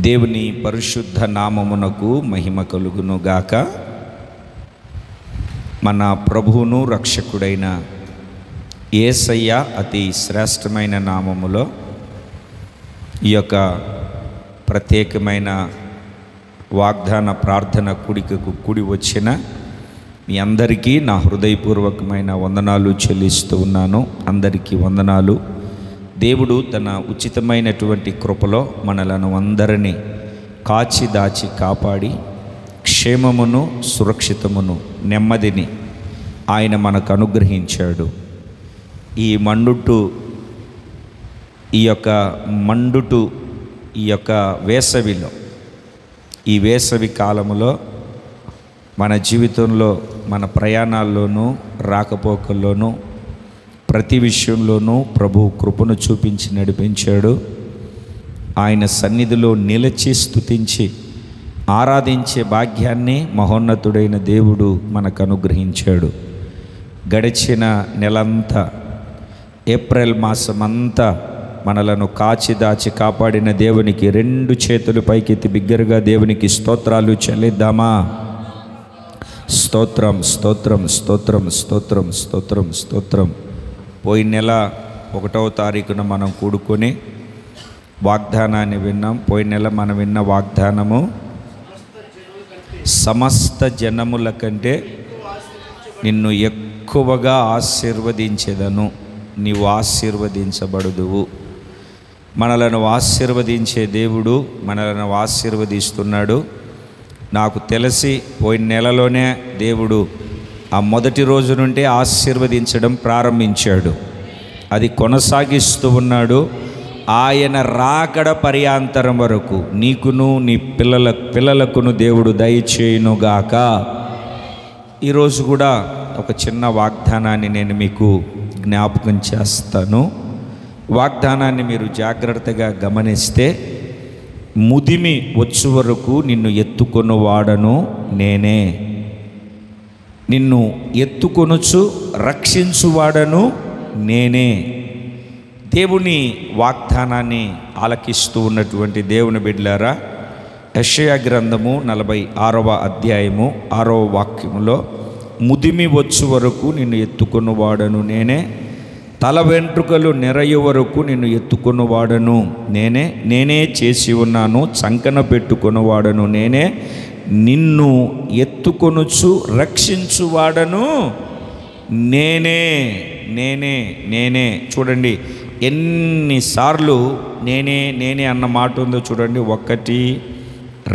దేవుని పరిశుద్ధ నామమునకు మహిమ కలుగును గాక. మన ప్రభువును రక్షకుడైన యేసయ్య అతి శ్రేష్టమైన నామములో ఈ యొక్క ప్రత్యేకమైన వాగ్దాన ప్రార్థన కూడికకు కూడి వచ్చిన మీ అందరికీ నా హృదయపూర్వకమైన వందనాలు చెల్లిస్తూ ఉన్నాను. అందరికీ వందనాలు. దేవుడు తన ఉచితమైనటువంటి కృపలో మనలను అందరినీ కాచి దాచి కాపాడి క్షేమమును సురక్షితమును నెమ్మదిని ఆయన మనకు అనుగ్రహించాడు. ఈ యొక్క వేసవిలో, ఈ వేసవి కాలములో మన జీవితంలో, మన ప్రయాణాల్లోనూ రాకపోకల్లోనూ ప్రతి విషయంలోనూ ప్రభు కృపను చూపించి నడిపించాడు. ఆయన సన్నిధిలో నిలిచి స్తుతించి ఆరాధించే భాగ్యాన్ని మహోన్నతుడైన దేవుడు మనకు అనుగ్రహించాడు. గడిచిన నెలంతా, ఏప్రిల్ మాసమంతా మనలను కాచి దాచి కాపాడిన దేవునికి రెండు చేతులు పైకెత్తి బిగ్గరగా దేవునికి స్తోత్రాలు చెల్లిద్దామా? స్తోత్రం, స్తోత్రం, స్తోత్రం, స్తోత్రం, స్తోత్రం, స్తోత్రం. పోయిన నెల 1వ తారీఖున మనం కూడుకొని వాగ్దానాన్ని విన్నాం. పోయిన నెల మనం విన్న వాగ్దానము, సమస్త జనముల కంటే నిన్ను ఎక్కువగా ఆశీర్వదించెదను, నీవు ఆశీర్వదించబడుదువు. మనలను ఆశీర్వదించే దేవుడు మనలను ఆశీర్వదిస్తున్నాడు. నాకు తెలిసి పోయిన నెలలోనే దేవుడు ఆ మొదటి రోజు నుండి ఆశీర్వదించడం ప్రారంభించాడు. అది కొనసాగిస్తూ ఉన్నాడు. ఆయన రాకడ పర్యాంతరం వరకు నీకును నీ పిల్లలకును దేవుడు దయచేయునుగాక. ఈరోజు కూడా ఒక చిన్న వాగ్దానాన్ని నేను మీకు జ్ఞాపకం చేస్తాను. వాగ్దానాన్ని మీరు జాగ్రత్తగా గమనిస్తే, ముదిమి వచ్చు వరకు నిన్ను ఎత్తుకొనువాడను నేనే, నిన్ను ఎత్తుకొనుచు రక్షించువాడను నేనే. దేవుని వాగ్దానాన్ని ఆలకిస్తూ ఉన్నటువంటి దేవుని బిడ్డలారా, యెషయా గ్రంథము 46వ అధ్యాయము 6వ వాక్యములో, ముదిమి వచ్చు వరకు నిన్ను ఎత్తుకొనువాడను నేనే, తల వెంట్రుకలు నెరయ వరకు నిన్ను ఎత్తుకొనువాడను నేనే, నేనే చేసి ఉన్నాను, చంకన పెట్టుకొనువాడను నేనే, నిన్ను ఎత్తుకొనుచు రక్షించువాడను నేనే, నేనే, నేనే. చూడండి ఎన్నిసార్లు నేనే నేనే అన్న మాట ఉందో చూడండి. 1,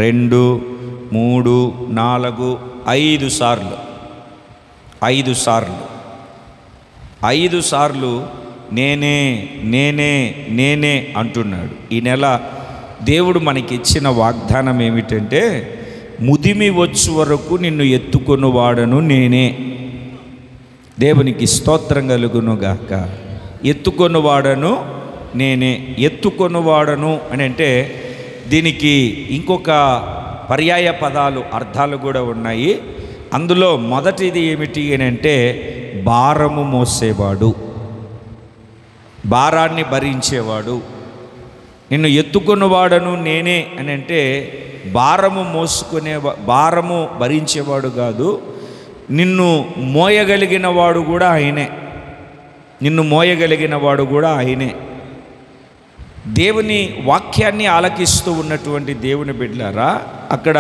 2, 3, 4, 5 సార్లు, 5 సార్లు, 5 సార్లు నేనే నేనే నేనే అంటున్నాడు. ఈ నెల దేవుడు మనకి ఇచ్చిన వాగ్దానం ఏమిటంటే, ముదిమి వచ్చు వరకు నిన్ను ఎత్తుకొనువాడను నేనే. దేవునికి స్తోత్రం కలుగునుగాక. ఎత్తుకొనువాడను నేనే. ఎత్తుకొనువాడను అని అంటే దీనికి ఇంకొక పర్యాయ పదాలు, అర్థాలు కూడా ఉన్నాయి. అందులో మొదటిది ఏమిటి అని అంటే, భారము మోసేవాడు, భారాన్ని భరించేవాడు. నిన్ను ఎత్తుకొనువాడను నేనే అని అంటే భారము భరించేవాడు కాదు, నిన్ను మోయగలిగిన వాడు కూడా ఆయనే, నిన్ను మోయగలిగిన వాడు కూడా ఆయనే. దేవుని వాక్యాన్ని ఆలకిస్తూ ఉన్నటువంటి దేవుని బిడ్డలారా, అక్కడ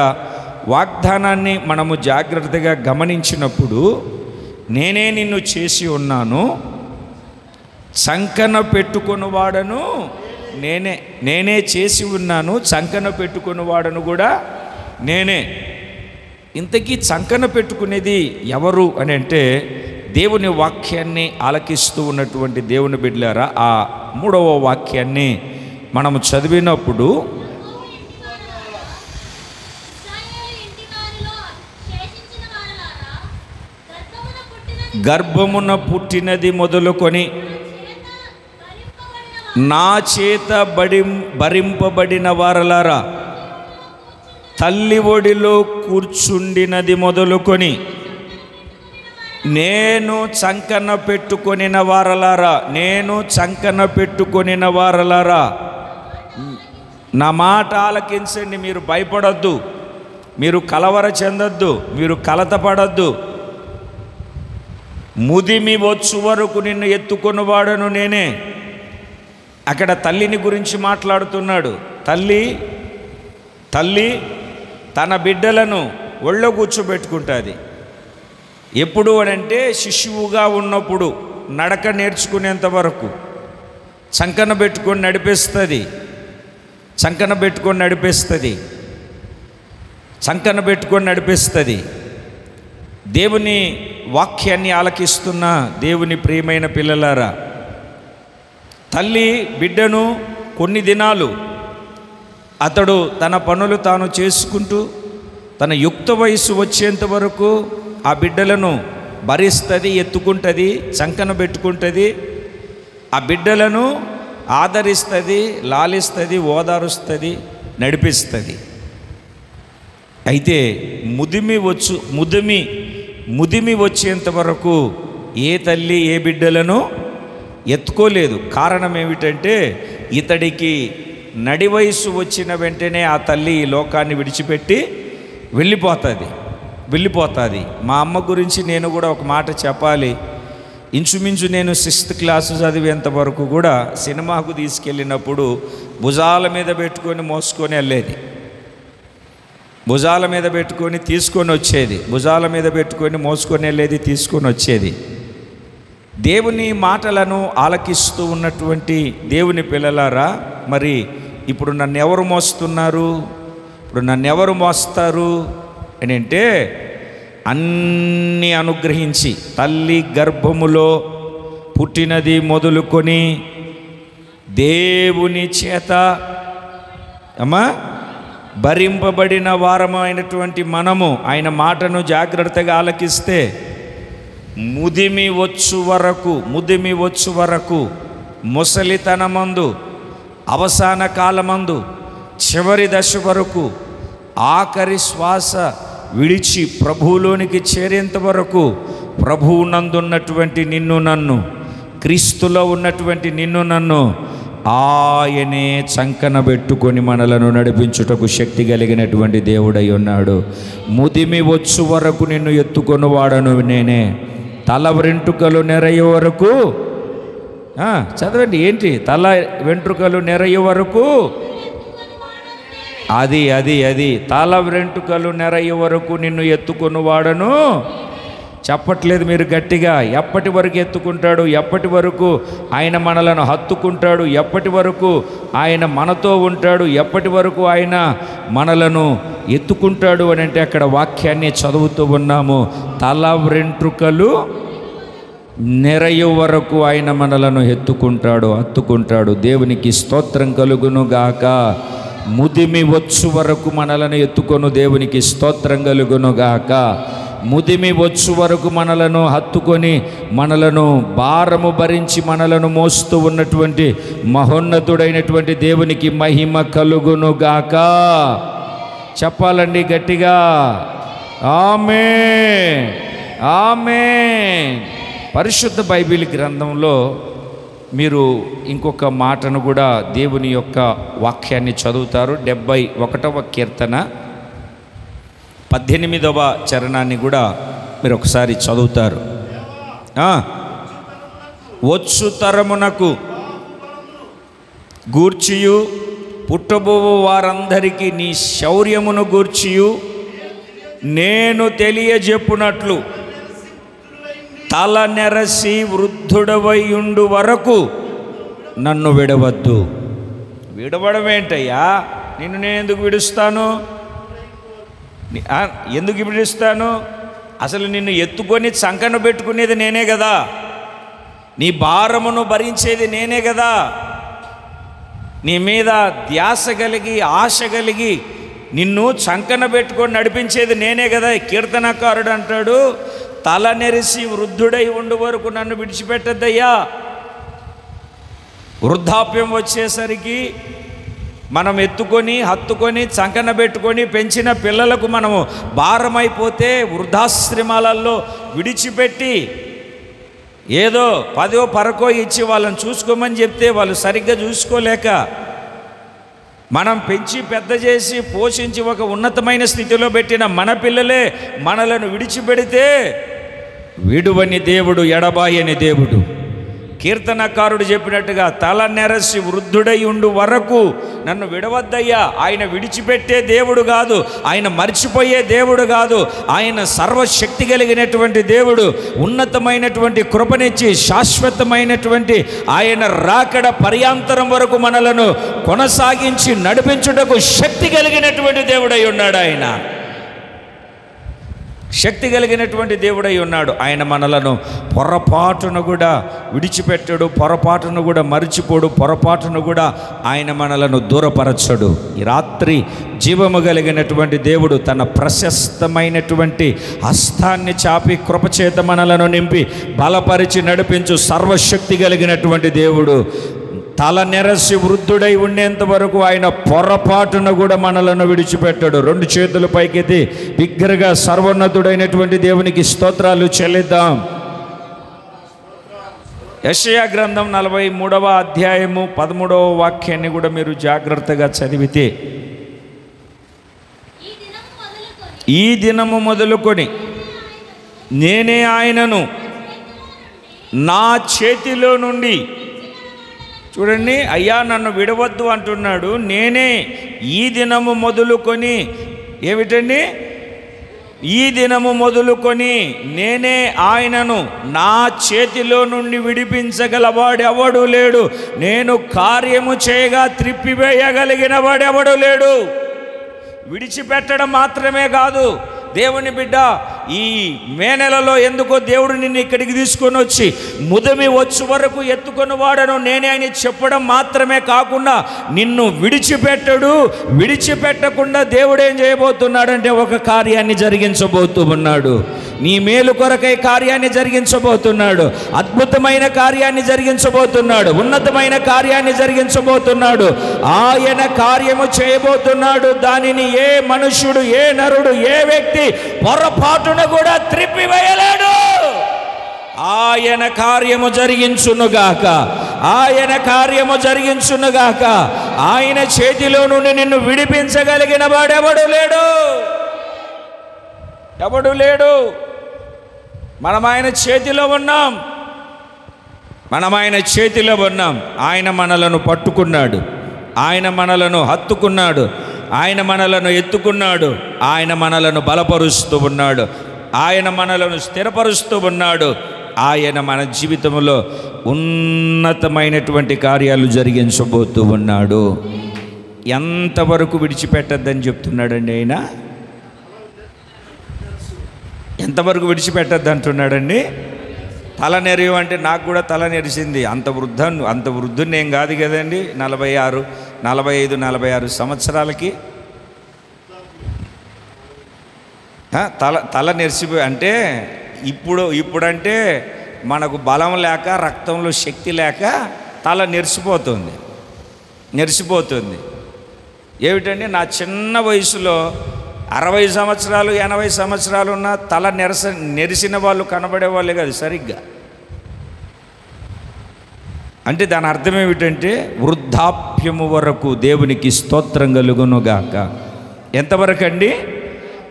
వాగ్దానాన్ని మనము జాగ్రత్తగా గమనించినప్పుడు, నేనే నిన్ను చేసి ఉన్నాను, చంకన పెట్టుకొనువాడను నేనే, నేనే చేసి ఉన్నాను, చంకన పెట్టుకొనువాడను కూడా నేనే. ఇంతకీ చంకన పెట్టుకునేది ఎవరు అని అంటే, దేవుని వాక్యాన్ని ఆలకిస్తూ ఉన్నటువంటి దేవుని బిడ్డలారా, ఆ 3వ వాక్యాన్ని మనము చదివినప్పుడు, గర్భమున పుట్టినది మొదలుకొని నా చేత భరింపబడిన వారలారా, తల్లి ఒడిలో కూర్చుండినది మొదలుకొని నేను చంకన పెట్టుకొనిన వారలారా, నేను చంకన పెట్టుకొనిన వారలారా, నా మాట ఆలకించండి, మీరు భయపడొద్దు, మీరు కలవర చెందొద్దు, మీరు కలతపడొద్దు. ముదిమి వచ్చు వరకు నిన్ను ఎత్తుకొనివాడను నేనే. అక్కడ తల్లిని గురించి మాట్లాడుతున్నాడు. తల్లి తన బిడ్డలను ఒళ్ళో కూర్చోబెట్టుకుంటుంది. ఎప్పుడు అనంటే శిశువుగా ఉన్నప్పుడు, నడక నేర్చుకునేంత వరకు చంకన పెట్టుకొని నడిపిస్తుంది. దేవుని వాక్యాన్ని ఆలకిస్తున్న దేవుని ప్రియమైన పిల్లలారా, తల్లి బిడ్డను కొన్ని దినాలు అతడు తన పనులు తాను చేసుకుంటూ తన యుక్త వయసు వచ్చేంత వరకు ఆ బిడ్డలను భరిస్తుంది, ఎత్తుకుంటుంది, చంకన పెట్టుకుంటుంది. ఆ బిడ్డలను ఆదరిస్తుంది, లాలిస్తుంది, ఓదారుస్తుంది, నడిపిస్తుంది. అయితే ముదిమి వచ్చేంత వరకు ఏ తల్లి ఏ బిడ్డలను ఎత్తుకోలేదు. కారణం ఏమిటంటే ఇతడికి నడి వయసు వచ్చిన వెంటనే ఆ తల్లి ఈ లోకాన్ని విడిచిపెట్టి వెళ్ళిపోతుంది. మా అమ్మ గురించి నేను కూడా ఒక మాట చెప్పాలి. ఇంచుమించు నేను 6th క్లాసు చదివేంత వరకు కూడా సినిమాకు తీసుకెళ్ళినప్పుడు భుజాల మీద పెట్టుకొని మోసుకొని వెళ్ళేది, భుజాల మీద పెట్టుకొని తీసుకొని వచ్చేది, భుజాల మీద పెట్టుకొని మోసుకొని వెళ్ళేది, తీసుకొని వచ్చేది. దేవుని మాటలను ఆలకిస్తూ ఉన్నటువంటి దేవుని పిల్లలారా, మరి ఇప్పుడు నన్ను ఎవరు మోస్తున్నారు, ఇప్పుడు నన్ను ఎవరు మోస్తారు అని అంటే, అన్నీ అనుగ్రహించి తల్లి గర్భములో పుట్టినది మొదలుకొని దేవుని చేత భరింపబడిన వారమైనటువంటి మనము ఆయన మాటను జాగ్రత్తగా ఆలకిస్తే ముదిమి వచ్చు వరకు ముసలితనమందు, అవసాన కాలమందు, చివరి దశ వరకు, ఆఖరి శ్వాస విడిచి ప్రభువులోనికి చేరేంత వరకు ప్రభువునందున్నటువంటి నిన్ను నన్ను, క్రీస్తులో ఉన్నటువంటి నిన్ను నన్ను ఆయనే చంకన పెట్టుకొని మనలను నడిపించుటకు శక్తి కలిగినటువంటి దేవుడై ఉన్నాడు. ముదిమి వచ్చు వరకు నిన్ను ఎత్తుకొని వాడను నేనే. తల వెంట్రుకలు నెరయ్యే వరకు చదవండి, ఏంటి? తల వెంట్రుకలు నెరయ్యే వరకు, అది తల వెంట్రుకలు నెరయ్యే వరకు నిన్ను ఎత్తుకొని వాడను. చెప్పట్లేదు మీరు గట్టిగా? ఎప్పటి వరకు ఎత్తుకుంటాడు? ఎప్పటి వరకు ఆయన మనలను హత్తుకుంటాడు? ఎప్పటి వరకు ఆయన మనతో ఉంటాడు? ఎప్పటి వరకు ఆయన మనలను ఎత్తుకుంటాడు అని అంటే అక్కడ వాక్యాన్ని చదువుతూ ఉన్నాము. తల వెంట్రుకలు నెరయ్యే వరకు ఆయన మనలను హత్తుకుంటాడు. దేవునికి స్తోత్రం కలుగును గాక. ముదిమి వచ్చు వరకు మనలను ఎత్తుకొను దేవునికి స్తోత్రం కలుగును గాక. ముదిమి వచ్చు వరకు మనలను హత్తుకొని మనలను భారము భరించి మనలను మోస్తూ ఉన్నటువంటి మహోన్నతుడైనటువంటి దేవునికి మహిమ కలుగును గాక. చెప్పాలండి గట్టిగా, ఆమేన్, ఆమేన్. పరిశుద్ధ బైబిల్ గ్రంథంలో మీరు ఇంకొక మాటను కూడా దేవుని యొక్క వాక్యాన్ని చదువుతారు. 71వ కీర్తన 18వ చరణాన్ని కూడా మీరు ఒకసారి చదువుతారు. వచ్చు తరమునకు గూర్చియు పుట్టబోవు వారందరికీ నీ శౌర్యమును గూర్చియు నేను తెలియజెప్పునట్లు తల నెరసి వృద్ధుడవై ఉండు వరకు నన్ను విడవద్దు. విడవడమేంటయ్యా? నిన్ను నేను ఎందుకు విడుస్తాను? ఎందుకు విడుస్తాను? అసలు నిన్ను ఎత్తుకొని చంకన పెట్టుకునేది నేనే కదా, నీ భారమును భరించేది నేనే కదా, నీ మీద ధ్యాస కలిగి ఆశ కలిగి నిన్ను చంకన పెట్టుకొని నడిపించేది నేనే కదా. కీర్తనకారుడు అంటాడు, తల నెరిసి వృద్ధుడై ఉండు వరకు నన్ను విడిచిపెట్టద్దయ్యా. వృద్ధాప్యం వచ్చేసరికి మనం ఎత్తుకొని హత్తుకొని చంకన పెట్టుకొని పెంచిన పిల్లలకు మనము భారమైపోతే వృద్ధాశ్రమాలలో విడిచిపెట్టి ఏదో 10 పరకో ఇచ్చి వాళ్ళని చూసుకోమని చెప్తే వాళ్ళు సరిగ్గా చూసుకోలేక మనం పెంచి పెద్ద చేసి పోషించి ఒక ఉన్నతమైన స్థితిలో పెట్టిన మన పిల్లలే మనలను విడిచిపెడితే విడువని దేవుడు, ఎడబాయని దేవుడు. కీర్తనకారుడు చెప్పినట్టుగా తల నెరసి వృద్ధుడై ఉండు వరకు నన్ను విడవద్దయ్యా. ఆయన విడిచిపెట్టే దేవుడు కాదు, ఆయన మర్చిపోయే దేవుడు కాదు. ఆయన సర్వశక్తి కలిగినటువంటి దేవుడు. ఉన్నతమైనటువంటి కృపనిచ్చి శాశ్వతమైనటువంటి ఆయన రాకడ పర్యాంతరం వరకు మనలను కొనసాగించి నడిపించుటకు శక్తి కలిగినటువంటి దేవుడై ఉన్నాడు. ఆయన శక్తి కలిగినటువంటి దేవుడై ఉన్నాడు. ఆయన మనలను పొరపాటును కూడా విడిచిపెట్టడు, పొరపాటును కూడా మరిచిపోడు, పొరపాటును కూడా ఆయన మనలను దూరపరచడు. ఈ రాత్రి జీవము కలిగినటువంటి దేవుడు తన ప్రశస్తమైనటువంటి హస్తాన్ని చాపి కృపచేత మనలను నింపి బలపరిచి నడిపించు సర్వశక్తి కలిగినటువంటి దేవుడు. తల నెరసి వృద్ధుడై ఉండేంత వరకు ఆయన పొరపాటును కూడా మనలను విడిచిపెట్టాడు. రెండు చేతులు పైకెత్తి బిగ్గరగా సర్వోన్నతుడైనటువంటి దేవునికి స్తోత్రాలు చెల్లిద్దాం. యెషయా గ్రంథం 43వ అధ్యాయము 13వ వాక్యాన్ని కూడా మీరు జాగ్రత్తగా చదివితే, ఈ దినము మొదలుకొని నేనే ఆయనను నా చేతిలో నుండి, చూడండి, అయ్యా నన్ను విడవద్దు అంటున్నాడు. నేనే ఈ దినము మొదలుకొని, ఏమిటండి, ఈ దినము మొదలుకొని నేనే ఆయనను నా చేతిలో నుండి విడిపించగలవాడు ఎవడు లేడు. నేను కార్యము చేయగా త్రిప్పివేయగలిగిన వాడెవడు లేడు. విడిచిపెట్టడం మాత్రమే కాదు దేవుని బిడ్డ, ఈ మే నెలలో ఎందుకో దేవుడు నిన్ను ఇక్కడికి తీసుకొని వచ్చి ముదమి వచ్చు వరకు ఎత్తుకొని వాడను నేనే అని చెప్పడం మాత్రమే కాకుండా నిన్ను విడిచిపెట్టడు. విడిచిపెట్టకుండా దేవుడు ఏం చేయబోతున్నాడంటే ఒక కార్యాన్ని జరిగించబోతూ ఉన్నాడు. నీ మేలు కొరకై కార్యాన్ని జరిగించబోతున్నాడు. అద్భుతమైన కార్యాన్ని జరిగించబోతున్నాడు. ఉన్నతమైన కార్యాన్ని జరిగించబోతున్నాడు. ఆయన కార్యము చేయబోతున్నాడు. దానిని ఏ మనుష్యుడు, ఏ నరుడు, ఏ వ్యక్తి పొరపాటును కూడా త్రిప్పివేయలేడు. ఆయన కార్యము జరిగించునుగాక, ఆయన కార్యము జరిగించునుగాక. ఆయన చేతిలో నుండి నిన్ను విడిపించగలిగిన వాడెవడు లేడు, ఎవడు లేడు. మనం ఆయన చేతిలో ఉన్నాం, మనం ఆయన చేతిలో ఉన్నాం. ఆయన మనలను పట్టుకున్నాడు, ఆయన మనలను హత్తుకున్నాడు, ఆయన మనలను ఎత్తుకున్నాడు, ఆయన మనలను బలపరుస్తూ ఉన్నాడు, ఆయన మనలను స్థిరపరుస్తూ ఉన్నాడు. ఆయన మన జీవితంలో ఉన్నతమైనటువంటి కార్యాలు జరిగించబోతూ ఉన్నాడు. ఎంతవరకు విడిచిపెట్టద్దని చెప్తున్నాడండి ఆయన? ఎంతవరకు విడిచిపెట్టద్దు అంటున్నాడండి? తల నెరవు అంటే నాకు కూడా తల నెరిసింది. అంత వృద్ధుని ఏం కాదు కదండి. 45, 46 సంవత్సరాలకి తల నెరిసిపోయి అంటే ఇప్పుడంటే మనకు బలం లేక, రక్తంలో శక్తి లేక తల నెరిసిపోతుంది. ఏమిటండి, నా చిన్న వయసులో 60 సంవత్సరాలు 80 సంవత్సరాలు ఉన్న తల నెరిసిన వాళ్ళు కనబడే వాళ్ళే కాదు సరిగ్గా. అంటే దాని అర్థం ఏమిటంటే వృద్ధాప్యము వరకు దేవునికి స్తోత్రం కలుగునుగాక. ఎంతవరకు అండి?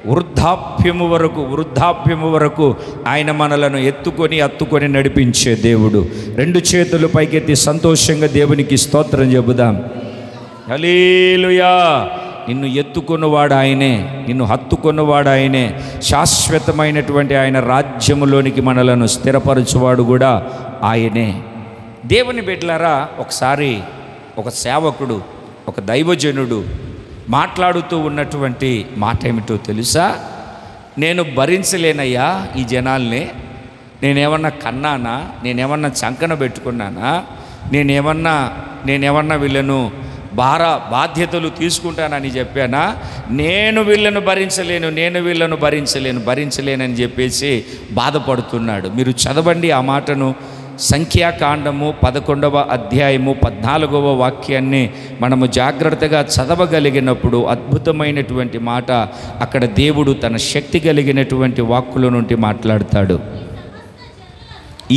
వృద్ధాప్యము వరకు ఆయన మనలను హత్తుకొని నడిపించే దేవుడు. రెండు చేతులు పైకెత్తి సంతోషంగా దేవునికి స్తోత్రం చెబుదాం. హల్లెలూయా. నిన్ను ఎత్తుకున్నవాడు ఆయనే, నిన్ను హత్తుకున్నవాడు ఆయనే. శాశ్వతమైనటువంటి ఆయన రాజ్యములోనికి మనలను స్థిరపరచువాడు కూడా ఆయనే. దేవుని బిడ్డలారా, ఒకసారి ఒక సేవకుడు, ఒక దైవజనుడు మాట్లాడుతూ ఉన్నటువంటి మాట ఏమిటో తెలుసా? నేను భరించలేనయ్యా ఈ జనాల్ని. నేనేమన్నా కన్నానా? నేనేమన్నా చంకన పెట్టుకున్నానా? నేనేమన్నా వీళ్ళను బాధ్యతలు తీసుకుంటానని చెప్పానా? నేను వీళ్ళను భరించలేనని చెప్పేసి బాధపడుతున్నాడు. మీరు చదవండి ఆ మాటను. సంఖ్యాకాండము 11వ అధ్యాయము 14వ వాక్యాన్ని మనము జాగ్రత్తగా చదవగలిగినప్పుడు అద్భుతమైనటువంటి మాట అక్కడ దేవుడు తన శక్తి కలిగినటువంటి వాక్కుల నుండి మాట్లాడతాడు.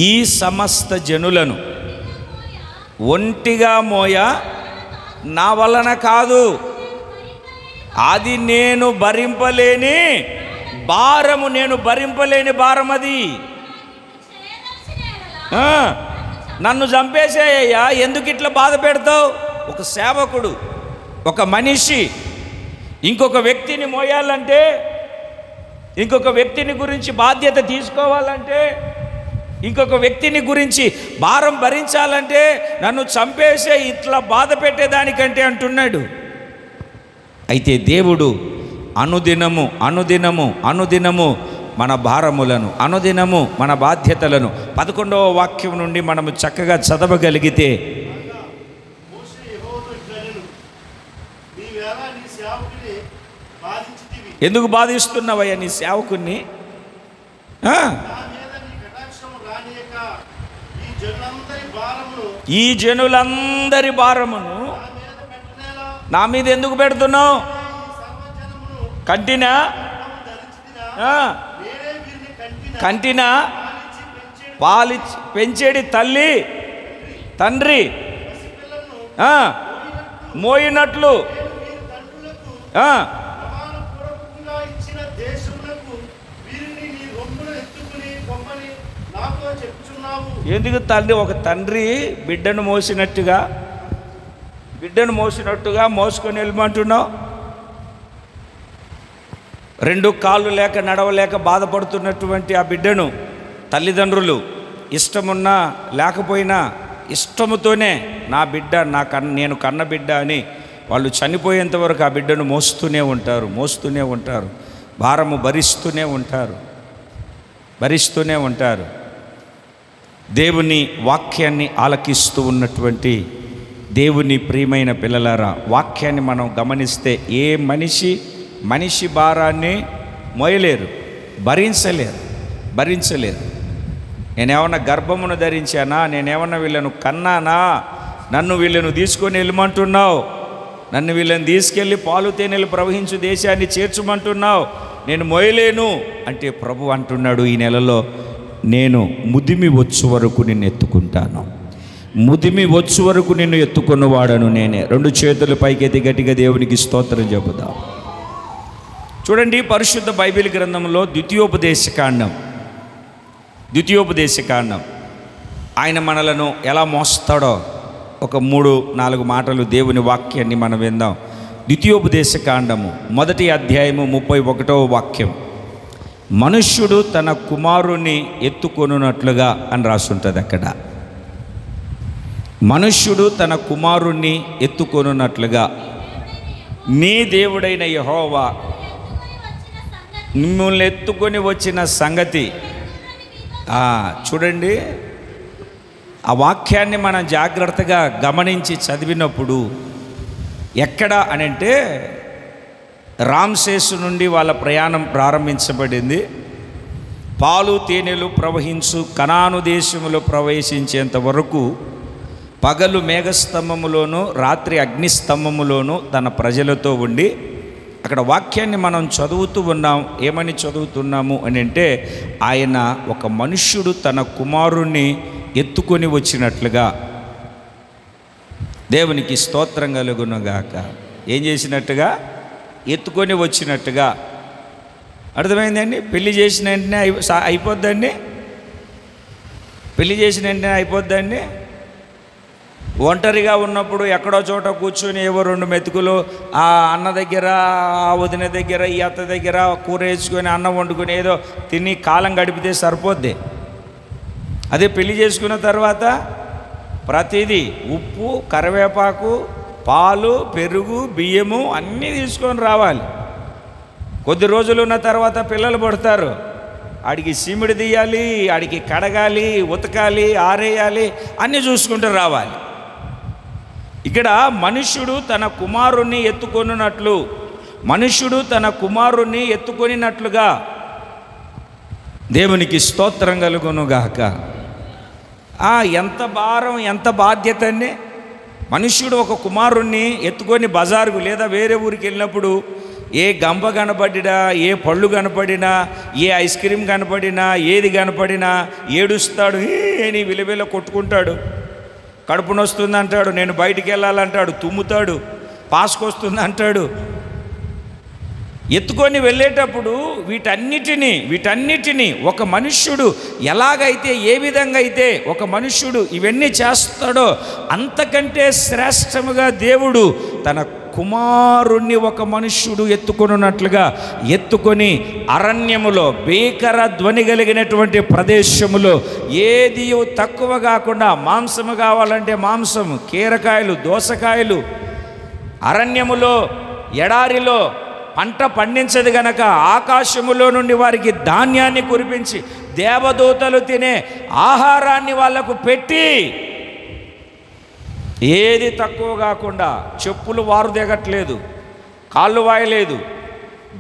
ఈ సమస్త జనులను ఒంటిగా మోయ నా వలన కాదు, అది నేను భరింపలేని భారము, నేను భరింపలేని భారం అది. నన్ను చంపేసేయ్యా, ఎందుకు ఇట్లా బాధ పెడతావు? ఒక సేవకుడు, ఒక మనిషి ఇంకొక వ్యక్తిని మోయాలంటే, ఇంకొక వ్యక్తిని గురించి బాధ్యత తీసుకోవాలంటే, ఇంకొక వ్యక్తిని గురించి భారం భరించాలంటే నన్ను చంపేసే, ఇట్లా బాధ పెట్టేదానికంటే అంటున్నాడు. అయితే దేవుడు అనుదినము అనుదినము అనుదినము మన భారములను, అనుదినము మన బాధ్యతలను 11వ వాక్యం నుండి మనము చక్కగా చదవగలిగితే, ఎందుకు బాధిస్తున్నావయ్యా నీ సేవకుని? ఈ జనులందరి భారమును నా మీద ఎందుకు పెడుతున్నావు? కంటినా కంటినా పాలిచ్చి పెంచేడి తల్లి తండ్రి మోయినట్లు ఎందుకు తల్లి, ఒక తండ్రి బిడ్డను మోసినట్టుగా మోసుకొని వెళ్ళమంటున్నావు? 2 కాళ్ళు లేక నడవలేక బాధపడుతున్నటువంటి ఆ బిడ్డను తల్లిదండ్రులు ఇష్టమున్నా లేకపోయినా ఇష్టముతోనే నా బిడ్డ, నేను కన్న బిడ్డ అని వాళ్ళు చనిపోయేంత వరకు ఆ బిడ్డను మోస్తూనే ఉంటారు, భారము భరిస్తూనే ఉంటారు. దేవుని వాక్యాన్ని ఆలకిస్తూ ఉన్నటువంటి దేవుని ప్రియమైన పిల్లలారా, వాక్యాన్ని మనం గమనిస్తే ఏ మనిషి భారాన్ని మోయలేరు, భరించలేరు. నేనేమన్నా గర్భమును ధరించానా? నేనేమన్నా వీళ్ళను కన్నానా? నన్ను వీళ్ళను తీసుకొని వెళ్ళమంటున్నావు, నన్ను వీళ్ళని తీసుకెళ్ళి పాలు తేనెలు ప్రవహించు దేశాన్ని చేర్చమంటున్నావు, నేను మోయలేను అంటే ప్రభు అంటున్నాడు, ఈ నెలలో నేను ముదిమి వచ్చు వరకు నిన్ను ఎత్తుకుంటాను, ముదిమి వచ్చు వరకు నిన్ను ఎత్తుకున్నవాడను నేనే. 2 చేతులు పైకెత్తి గట్టిగా దేవునికి స్తోత్రం చెబుదాం. చూడండి, పరిశుద్ధ బైబిల్ గ్రంథంలో ద్వితీయోపదేశకాండం ఆయన మనలను ఎలా మోస్తాడో ఒక 3-4 మాటలు దేవుని వాక్యాన్ని మనం విందాం. ద్వితీయోపదేశకాండము 1వ అధ్యాయము 31వ వాక్యం, మనుష్యుడు తన కుమారుని ఎత్తుకొనున్నట్లుగా అని రాసుంటుంది అక్కడ. మనుష్యుడు తన కుమారుణ్ణి ఎత్తుకొనున్నట్లుగా నీ దేవుడైన యెహోవా మిమ్మల్ని ఎత్తుకొని వచ్చిన సంగతి. చూడండి, ఆ వాక్యాన్ని మనం జాగ్రత్తగా గమనించి చదివినప్పుడు ఎక్కడ అనంటే రామ్సేసు నుండి వాళ్ళ ప్రయాణం ప్రారంభించబడింది. పాలు తేనెలు ప్రవహించు కనాను దేశములో ప్రవేశించేంత వరకు పగలు మేఘస్తంభములోను రాత్రి అగ్నిస్తంభములోను తన ప్రజలతో ఉండి, అక్కడ వాక్యాన్ని మనం చదువుతూ ఉన్నాం. ఏమని చదువుతున్నాము అని అంటే, ఆయన ఒక మనుష్యుడు తన కుమారుణ్ణి ఎత్తుకొని వచ్చినట్లుగా, దేవునికి స్తోత్రం కలుగునుగాక, ఏం చేసినట్టుగా? ఎత్తుకొని వచ్చినట్టుగా. అర్థమైందండి? పెళ్లి చేసిన వెంటనే అయిపోద్దండి? పెళ్లి చేసిన వెంటనే అయిపోద్దండి? ఒంటరిగా ఉన్నప్పుడు ఎక్కడో చోట కూర్చొని ఏవో 2 మెతుకులు ఆ అన్న దగ్గర, ఆ వదిన దగ్గర, ఈ అత్త దగ్గర కూర వేసుకొని అన్నం వండుకొని ఏదో తిని కాలం గడిపితే సరిపోద్ది. అదే పెళ్లి చేసుకున్న తర్వాత ప్రతిదీ ఉప్పు, కరివేపాకు, పాలు, పెరుగు, బియ్యము అన్నీ తీసుకొని రావాలి. కొద్ది రోజులు ఉన్న తర్వాత పిల్లలు పుడతారు, ఆడికి సీమిడి తీయాలి, ఆడికి కడగాలి, ఉతకాలి, ఆరేయాలి, అన్నీ చూసుకుంటూ రావాలి. ఇక్కడ మనుష్యుడు తన కుమారుణ్ణి ఎత్తుకొనున్నట్లు, మనుష్యుడు తన కుమారుణ్ణి ఎత్తుకొనినట్లుగా, దేవునికి స్తోత్రం కలుగునుగాక. ఎంత భారం, ఎంత బాధ్యత అండి. మనుష్యుడు ఒక కుమారుణ్ణి ఎత్తుకొని బజారుకు లేదా వేరే ఊరికి వెళ్ళినప్పుడు ఏ గంప కనపడినా, ఏ పళ్ళు కనపడినా, ఏ ఐస్ క్రీమ్ కనపడినా, ఏది కనపడినా ఏడుస్తాడు, అని విలవిల కొట్టుకుంటాడు. కడుపు నొస్తుంది అంటాడు, నేను బయటికి వెళ్ళాలంటాడు, తుమ్ముతాడు, పాసుకొస్తుంది అంటాడు. ఎత్తుకొని వెళ్ళేటప్పుడు వీటన్నిటినీ ఒక మనుష్యుడు ఎలాగైతే, ఏ విధంగా అయితే ఒక మనుష్యుడు ఇవన్నీ చేస్తాడో అంతకంటే శ్రేష్టముగా దేవుడు తన కుమారుణ్ణి ఒక మనుష్యుడు ఎత్తుకొనున్నట్లుగా ఎత్తుకొని అరణ్యములో భీకర ధ్వని కలిగినటువంటి ప్రదేశములో ఏది తక్కువ కాకుండా, మాంసము కావాలంటే మాంసము, కీరకాయలు, దోసకాయలు, అరణ్యములో ఎడారిలో పంట పండించదు గనక ఆకాశములో నుండి వారికి ధాన్యాన్ని కురిపించి దేవదూతలు తినే ఆహారాన్ని వాళ్లకు పెట్టి, ఏది తక్కువ కాకుండా, చెప్పులు వారు దిగట్లేదు, కాళ్ళు వాయలేదు,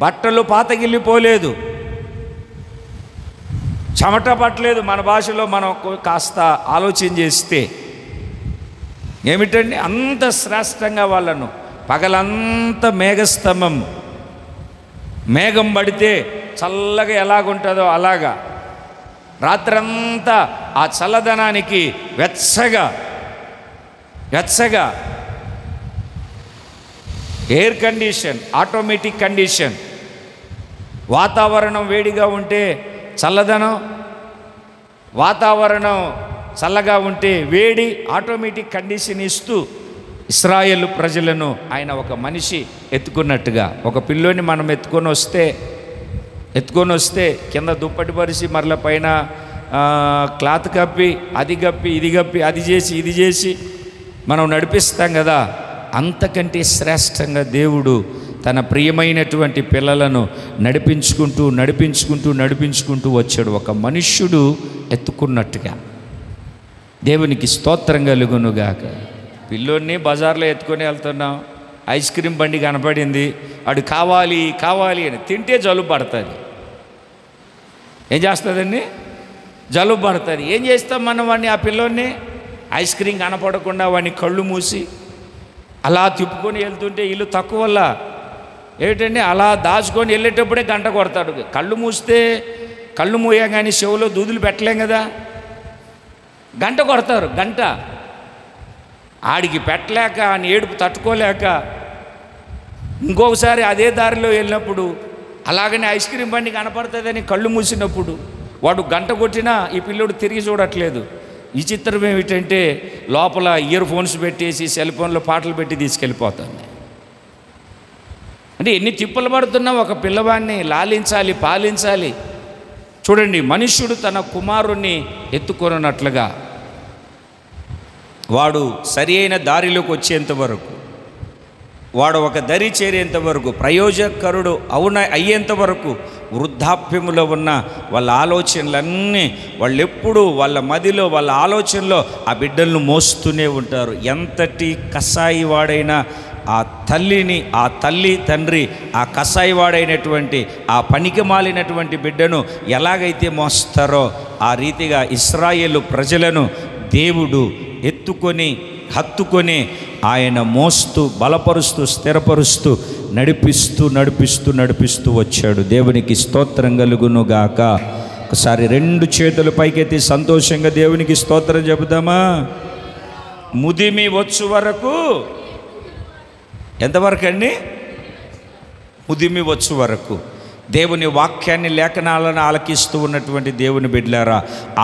బట్టలు పాతగిల్లిపోలేదు, చెమట పట్టలేదు. మన భాషలో మనం కాస్త ఆలోచన చేస్తే ఏమిటండి, అంత శ్రేష్టంగా వాళ్ళను పగలంతా మేఘస్తంభం, మేఘం పడితే చల్లగా ఎలాగుంటుందో అలాగా, రాత్రంతా ఆ చల్లదనానికి వెచ్చగా ఎయిర్ కండిషన్, ఆటోమేటిక్ కండిషన్, వాతావరణం వేడిగా ఉంటే చల్లదనం, వాతావరణం చల్లగా ఉంటే వేడి, ఆటోమేటిక్ కండిషన్ ఇస్తూ ఇశ్రాయేలు ప్రజలను ఆయన ఒక మనిషి ఎత్తుకున్నట్టుగా, ఒక పిల్లోని మనం ఎత్తుకొని వస్తే కింద దుప్పటి పరిచి మరల పైన క్లాత్ కప్పి, అది కప్పి, ఇది కప్పి, ఇది చేసి మనం నడిపిస్తాం కదా. అంతకంటే శ్రేష్టంగా దేవుడు తన ప్రియమైనటువంటి పిల్లలను నడిపించుకుంటూ వచ్చాడు, ఒక మనుష్యుడు ఎత్తుకున్నట్టుగా. దేవునికి స్తోత్రం కలుగునుగాక. పిల్లోని బజార్లో ఎత్తుకొని వెళ్తున్నాం, ఐస్ క్రీమ్ బండి కనపడింది, వాడు కావాలి అని తింటే జలుబు పడుతుంది. ఏం చేస్తుందండి? జలుబు పడుతుంది. ఏం చేస్తాం మనం వాడిని, ఆ పిల్లోని ఐస్ క్రీమ్ కనపడకుండా వాడిని కళ్ళు మూసి అలా తిప్పుకొని వెళ్తుంటే ఇల్లు తక్కువ వల్ల ఏమిటండి, అలా దాచుకొని వెళ్ళేటప్పుడే గంట కొడతాడు. కళ్ళు మూస్తే, కళ్ళు మూయగానే చెవులో దూదులు పెట్టలేం కదా, గంట కొడతారు. గంట ఆడికి పెట్టలేక, అని ఏడుపు తట్టుకోలేక ఇంకొకసారి అదే దారిలో వెళ్ళినప్పుడు అలాగనే ఐస్ క్రీమ్ బండి కనపడుతుందని కళ్ళు మూసినప్పుడు వాడు గంట కొట్టినా ఈ పిల్లోడు తిరిగి చూడట్లేదు. ఈ చిత్రం ఏమిటంటే, లోపల ఇయర్ ఫోన్స్ పెట్టేసి సెల్ ఫోన్లో పాటలు పెట్టి తీసుకెళ్ళిపోతుంది. అంటే ఎన్ని తిప్పలు పడుతున్నా ఒక పిల్లవాడిని లాలించాలి, పాలించాలి. చూడండి, మనుష్యుడు తన కుమారుణ్ణి ఎత్తుకొనున్నట్లుగా వాడు సరి అయిన దారిలోకి వచ్చేంత వరకు, వాడు ఒక దరి చేరేంత వరకు, ప్రయోజకరుడు అయ్యేంత వరకు, వృద్ధాప్యములో ఉన్న వాళ్ళ ఆలోచనలన్నీ వాళ్ళెప్పుడు వాళ్ళ మదిలో, వాళ్ళ ఆలోచనలో ఆ బిడ్డలను మోస్తూనే ఉంటారు. ఎంతటి కసాయి వాడైనా ఆ తల్లి తండ్రి ఆ కసాయి వాడైనటువంటి, ఆ పనికి మాలినటువంటి బిడ్డను ఎలాగైతే మోస్తారో ఆ రీతిగా ఇశ్రాయేలు ప్రజలను దేవుడు హత్తుకొని ఆయన మోస్తూ, బలపరుస్తూ, స్థిరపరుస్తూ, నడిపిస్తూ వచ్చాడు. దేవునికి స్తోత్రం కలుగునుగాక. ఒకసారి రెండు చేతులు పైకెత్తి సంతోషంగా దేవునికి స్తోత్రం చెబుదామా? ముదిమి వచ్చు వరకు, ఎంతవరకు అండి? ముదిమి వచ్చు వరకు. దేవుని వాక్యాన్ని, లేఖనాలను ఆలకిస్తూ ఉన్నటువంటి దేవుని బిడ్డలారా,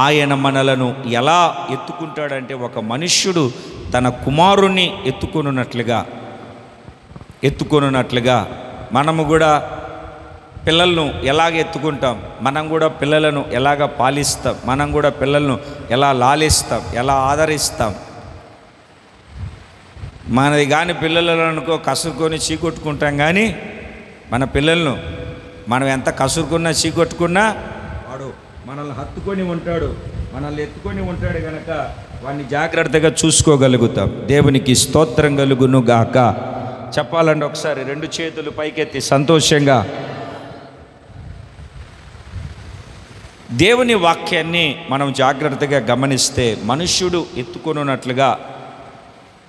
ఆయన మనలను ఎలా ఎత్తుకుంటాడంటే, ఒక మనుష్యుడు తన కుమారుణ్ణి ఎత్తుకొనున్నట్లుగా మనము కూడా పిల్లలను ఎలాగ ఎత్తుకుంటాం, మనం కూడా పిల్లలను ఎలాగ పాలిస్తాం, మనం కూడా పిల్లలను ఎలా లాలిస్తాం, ఎలా ఆదరిస్తాం. మనది కానీ పిల్లలను అనుకో కసురుకొని చీకొట్టుకుంటాం, కానీ మన పిల్లలను మనం ఎంత కసురుకున్నా చీకొట్టుకున్నా వాడు మనల్ని హత్తుకొని ఉంటాడు, మనల్ని ఎత్తుకొని ఉంటాడు కనుక వాడిని జాగ్రత్తగా చూసుకోగలుగుతాం. దేవునికి స్తోత్రం కలుగును గాక. చెప్పాలండి ఒకసారి రెండు చేతులు పైకెత్తి సంతోషంగా. దేవుని వాక్యాన్ని మనం జాగ్రత్తగా గమనిస్తే, మనుష్యుడు ఎత్తుకొనున్నట్లుగా,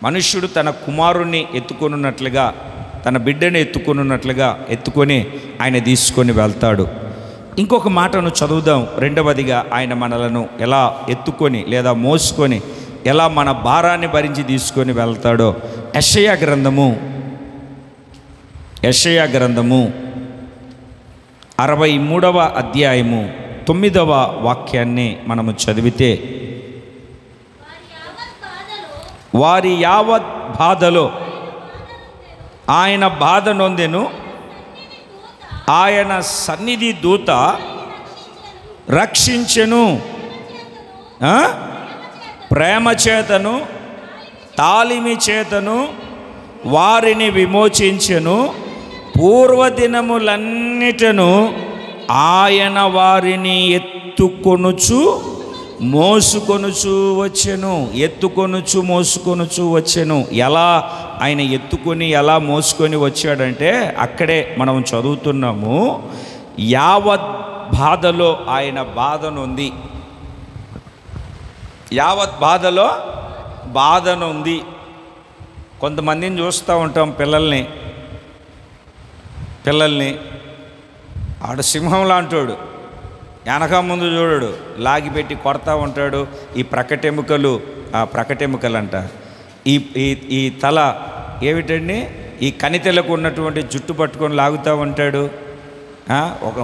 మనుష్యుడు తన కుమారుణ్ణి ఎత్తుకొనున్నట్లుగా, తన బిడ్డని ఎత్తుకొని ఆయన తీసుకొని వెళ్తాడు. ఇంకొక మాటను చదువుదాం. రెండవదిగా ఆయన మనలను ఎలా ఎత్తుకొని లేదా మోసుకొని ఎలా మన భారాన్ని భరించి తీసుకొని వెళ్తాడో. యెషయా గ్రంథము 63వ అధ్యాయము 9వ వాక్యాన్ని మనము చదివితే, వారి యావత్ బాధలో ఆయన బాధ నొందెను, ఆయన సన్నిధి దూత రక్షించెను, ప్రేమ చేతను తాలిమి చేతను వారిని విమోచించెను, పూర్వదినములన్నిటను ఆయన వారిని ఎత్తుకొనుచు మోసుకొనుచు వచ్చెను. ఎత్తుకొనుచు మోసుకొనుచు వచ్చెను. ఎలా ఆయన ఎత్తుకొని ఎలా మోసుకొని వచ్చాడంటే అక్కడే మనం చదువుతున్నాము. యావత్ బాధలో ఆయన బాధనుంది. యావత్ బాధలో బాధనుంది. కొంతమందిని చూస్తూ ఉంటాం, పిల్లల్ని ఆడు సింహం లాంటాడు, వెనక ముందు చూడడు, లాగిపెట్టి కొడతా ఉంటాడు. ఈ ప్రకటెముకలు అంట, ఈ తల ఏమిటండి, ఈ కణితలకు ఉన్నటువంటి జుట్టు పట్టుకొని లాగుతూ ఉంటాడు.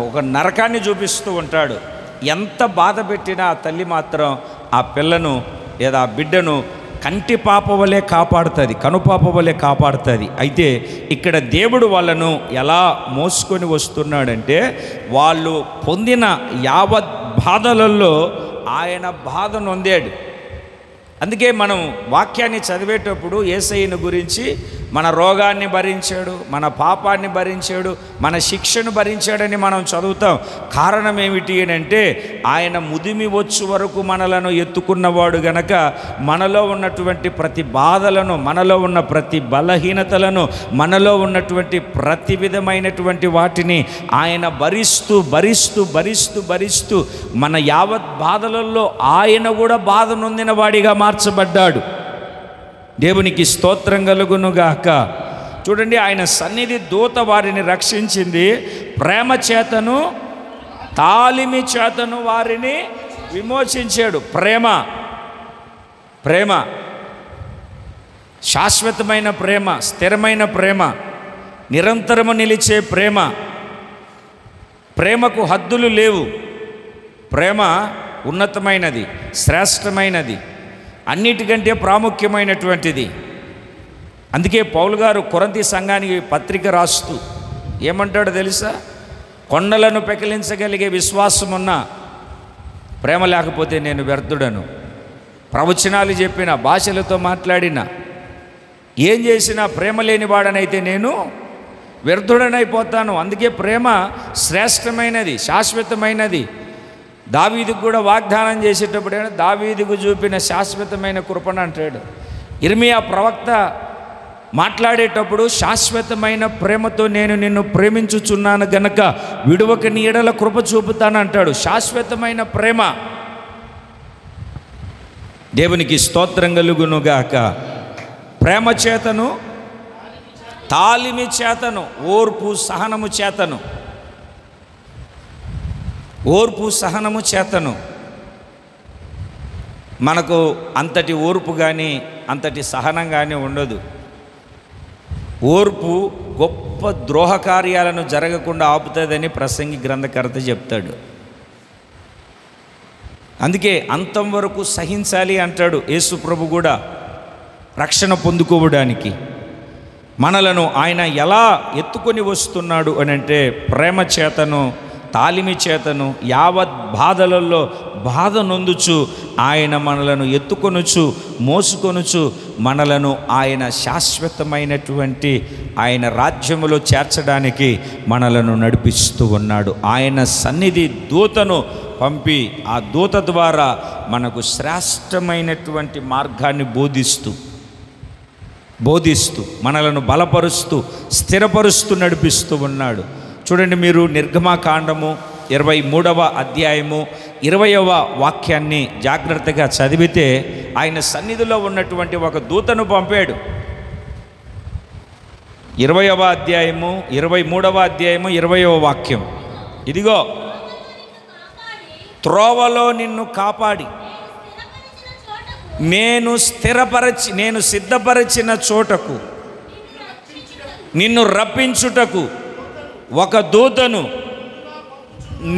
ఒక నరకాన్ని చూపిస్తూ ఉంటాడు. ఎంత బాధ పెట్టినా ఆ తల్లి మాత్రం ఆ పిల్లను లేదా ఆ బిడ్డను కంటి పాప వలె కాపాడుతుంది, కనుపాప వలె కాపాడుతుంది. అయితే ఇక్కడ దేవుడు వాళ్ళను ఎలా మోసుకొని వస్తున్నాడంటే, వాళ్ళు పొందిన యావత్ బాధలలో ఆయన బాధ నొందాడు. అందుకే మనం వాక్యాన్ని చదివేటప్పుడు యేసయ్యను గురించి మన రోగాన్ని భరించాడు, మన పాపాన్ని భరించాడు, మన శిక్షను భరించాడని మనం చదువుతాం. కారణం ఏమిటి అంటే, ఆయన ముదిమి వచ్చు వరకు మనలను ఎత్తుకున్నవాడు గనక మనలో ఉన్నటువంటి ప్రతి బాధలను, మనలో ఉన్న ప్రతి బలహీనతలను, మనలో ఉన్నటువంటి ప్రతి విధమైనటువంటి వాటిని ఆయన భరిస్తూ భరిస్తూ భరిస్తూ భరిస్తూ మన యావత్ బాధలలో ఆయన కూడా బాధ నొందిన వాడిగా మార్చబడ్డాడు. దేవునికి స్తోత్రం కలుగునుగాక. చూడండి, ఆయన సన్నిధి దూత వారిని రక్షించింది, ప్రేమ చేతను తాలిమి చేతను వారిని విమోచించాడు. ప్రేమ శాశ్వతమైన ప్రేమ, స్థిరమైన ప్రేమ, నిరంతరము నిలిచే ప్రేమకు హద్దులు లేవు. ప్రేమ ఉన్నతమైనది, శ్రేష్టమైనది, అన్నిటికంటే ప్రాముఖ్యమైనటువంటిది. అందుకే పౌలు గారు కొరింథీ సంఘానికి పత్రిక రాస్తూ ఏమంటాడో తెలుసా? కొండలను పెకిలించగలిగే విశ్వాసం ఉన్నా ప్రేమ లేకపోతే నేను వ్యర్థుడను. ప్రవచనాలు చెప్పిన, భాషలతో మాట్లాడిన, ఏం చేసినా ప్రేమ లేని వాడనైతే నేను వ్యర్థుడనైపోతాను. అందుకే ప్రేమ శ్రేష్టమైనది, శాశ్వతమైనది. దావీదుకు కూడా వాగ్దానం చేసేటప్పుడు దావీదుకు చూపిన శాశ్వతమైన కృపను అంటాడు. ఇర్మియా ప్రవక్త మాట్లాడేటప్పుడు శాశ్వతమైన ప్రేమతో నేను నిన్ను ప్రేమించుచున్నాను గనక విడువక నీ ఎడల కృప చూపుతాను అంటాడు. శాశ్వతమైన ప్రేమ. దేవునికి స్తోత్రం కలుగునుగాక. ప్రేమ చేతను తాలిమి చేతను ఓర్పు సహనము చేతను మనకు అంతటి ఓర్పు కానీ అంతటి సహనం కానీ ఉండదు. ఓర్పు గొప్ప ద్రోహ కార్యాలను జరగకుండా ఆపుతుందని ప్రసంగి గ్రంథకర్త చెప్తాడు. అందుకే అంతం వరకు సహించాలి అంటాడు యేసు ప్రభు కూడా. రక్షణ పొందుకోవడానికి మనలను ఆయన ఎలా ఎత్తుకొని వస్తున్నాడు అని అంటే, ప్రేమ చేతను తాలిమి చేతను యావత్ బాధలలో బాధ నొందుచు ఆయన మనలను ఎత్తుకొనుచు మోసుకొనుచు మనలను ఆయన శాశ్వతమైనటువంటి ఆయన రాజ్యములో చేర్చడానికి మనలను నడిపిస్తూ ఉన్నాడు. ఆయన సన్నిధి దూతను పంపి ఆ దూత ద్వారా మనకు శ్రేష్టమైనటువంటి మార్గాన్ని బోధిస్తూ మనలను బలపరుస్తూ స్థిరపరుస్తూ నడిపిస్తూ ఉన్నాడు. చూడండి, మీరు నిర్గమకాండము 23వ అధ్యాయము 20వ వాక్యాన్ని జాగ్రత్తగా చదివితే ఆయన సన్నిధిలో ఉన్నటువంటి ఒక దూతను పంపాడు. 20వ అధ్యాయము 23వ అధ్యాయము 20వ వాక్యం, ఇదిగో త్రోవలో నిన్ను కాపాడి నేను సిద్ధపరిచిన చోటకు నిన్ను రప్పించుటకు ఒక దూతను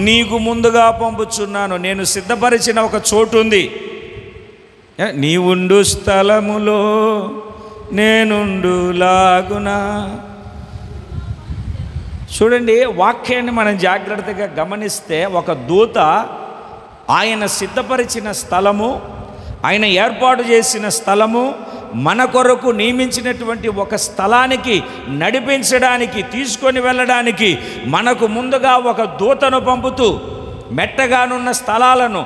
నీకు ముందుగా పంపుచున్నాను. నేను సిద్ధపరిచిన ఒక చోటు ఉంది. నీవుండు స్థలములో నేనుండులాగునా. చూడండి, వాక్యాన్ని మనం జాగ్రత్తగా గమనిస్తే ఒక దూత ఆయన సిద్ధపరిచిన స్థలము, ఆయన ఏర్పాటు చేసిన స్థలము, మన కొరకు నియమించినటువంటి ఒక స్థలానికి నడిపించడానికి, తీసుకొని వెళ్ళడానికి మనకు ముందుగా ఒక దూతను పంపుతూ మెట్టగానున్న స్థలాలను,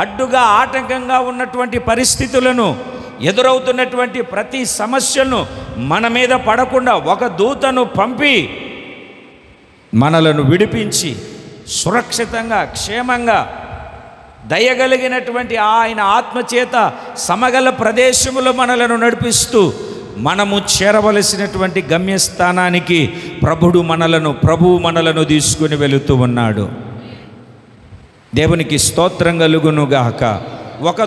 అడ్డుగా ఆటంకంగా ఉన్నటువంటి పరిస్థితులను, ఎదురవుతున్నటువంటి ప్రతి సమస్యను మన మీద పడకుండా ఒక దూతను పంపి మనలను విడిపించి సురక్షితంగా క్షేమంగా దయగలిగినటువంటి ఆయన ఆత్మచేత సమగల ప్రదేశములో మనలను నడిపిస్తూ మనము చేరవలసినటువంటి గమ్యస్థానానికి ప్రభువు మనలను తీసుకుని వెళుతూ ఉన్నాడు. దేవునికి స్తోత్రం కలుగునుగాక. ఒక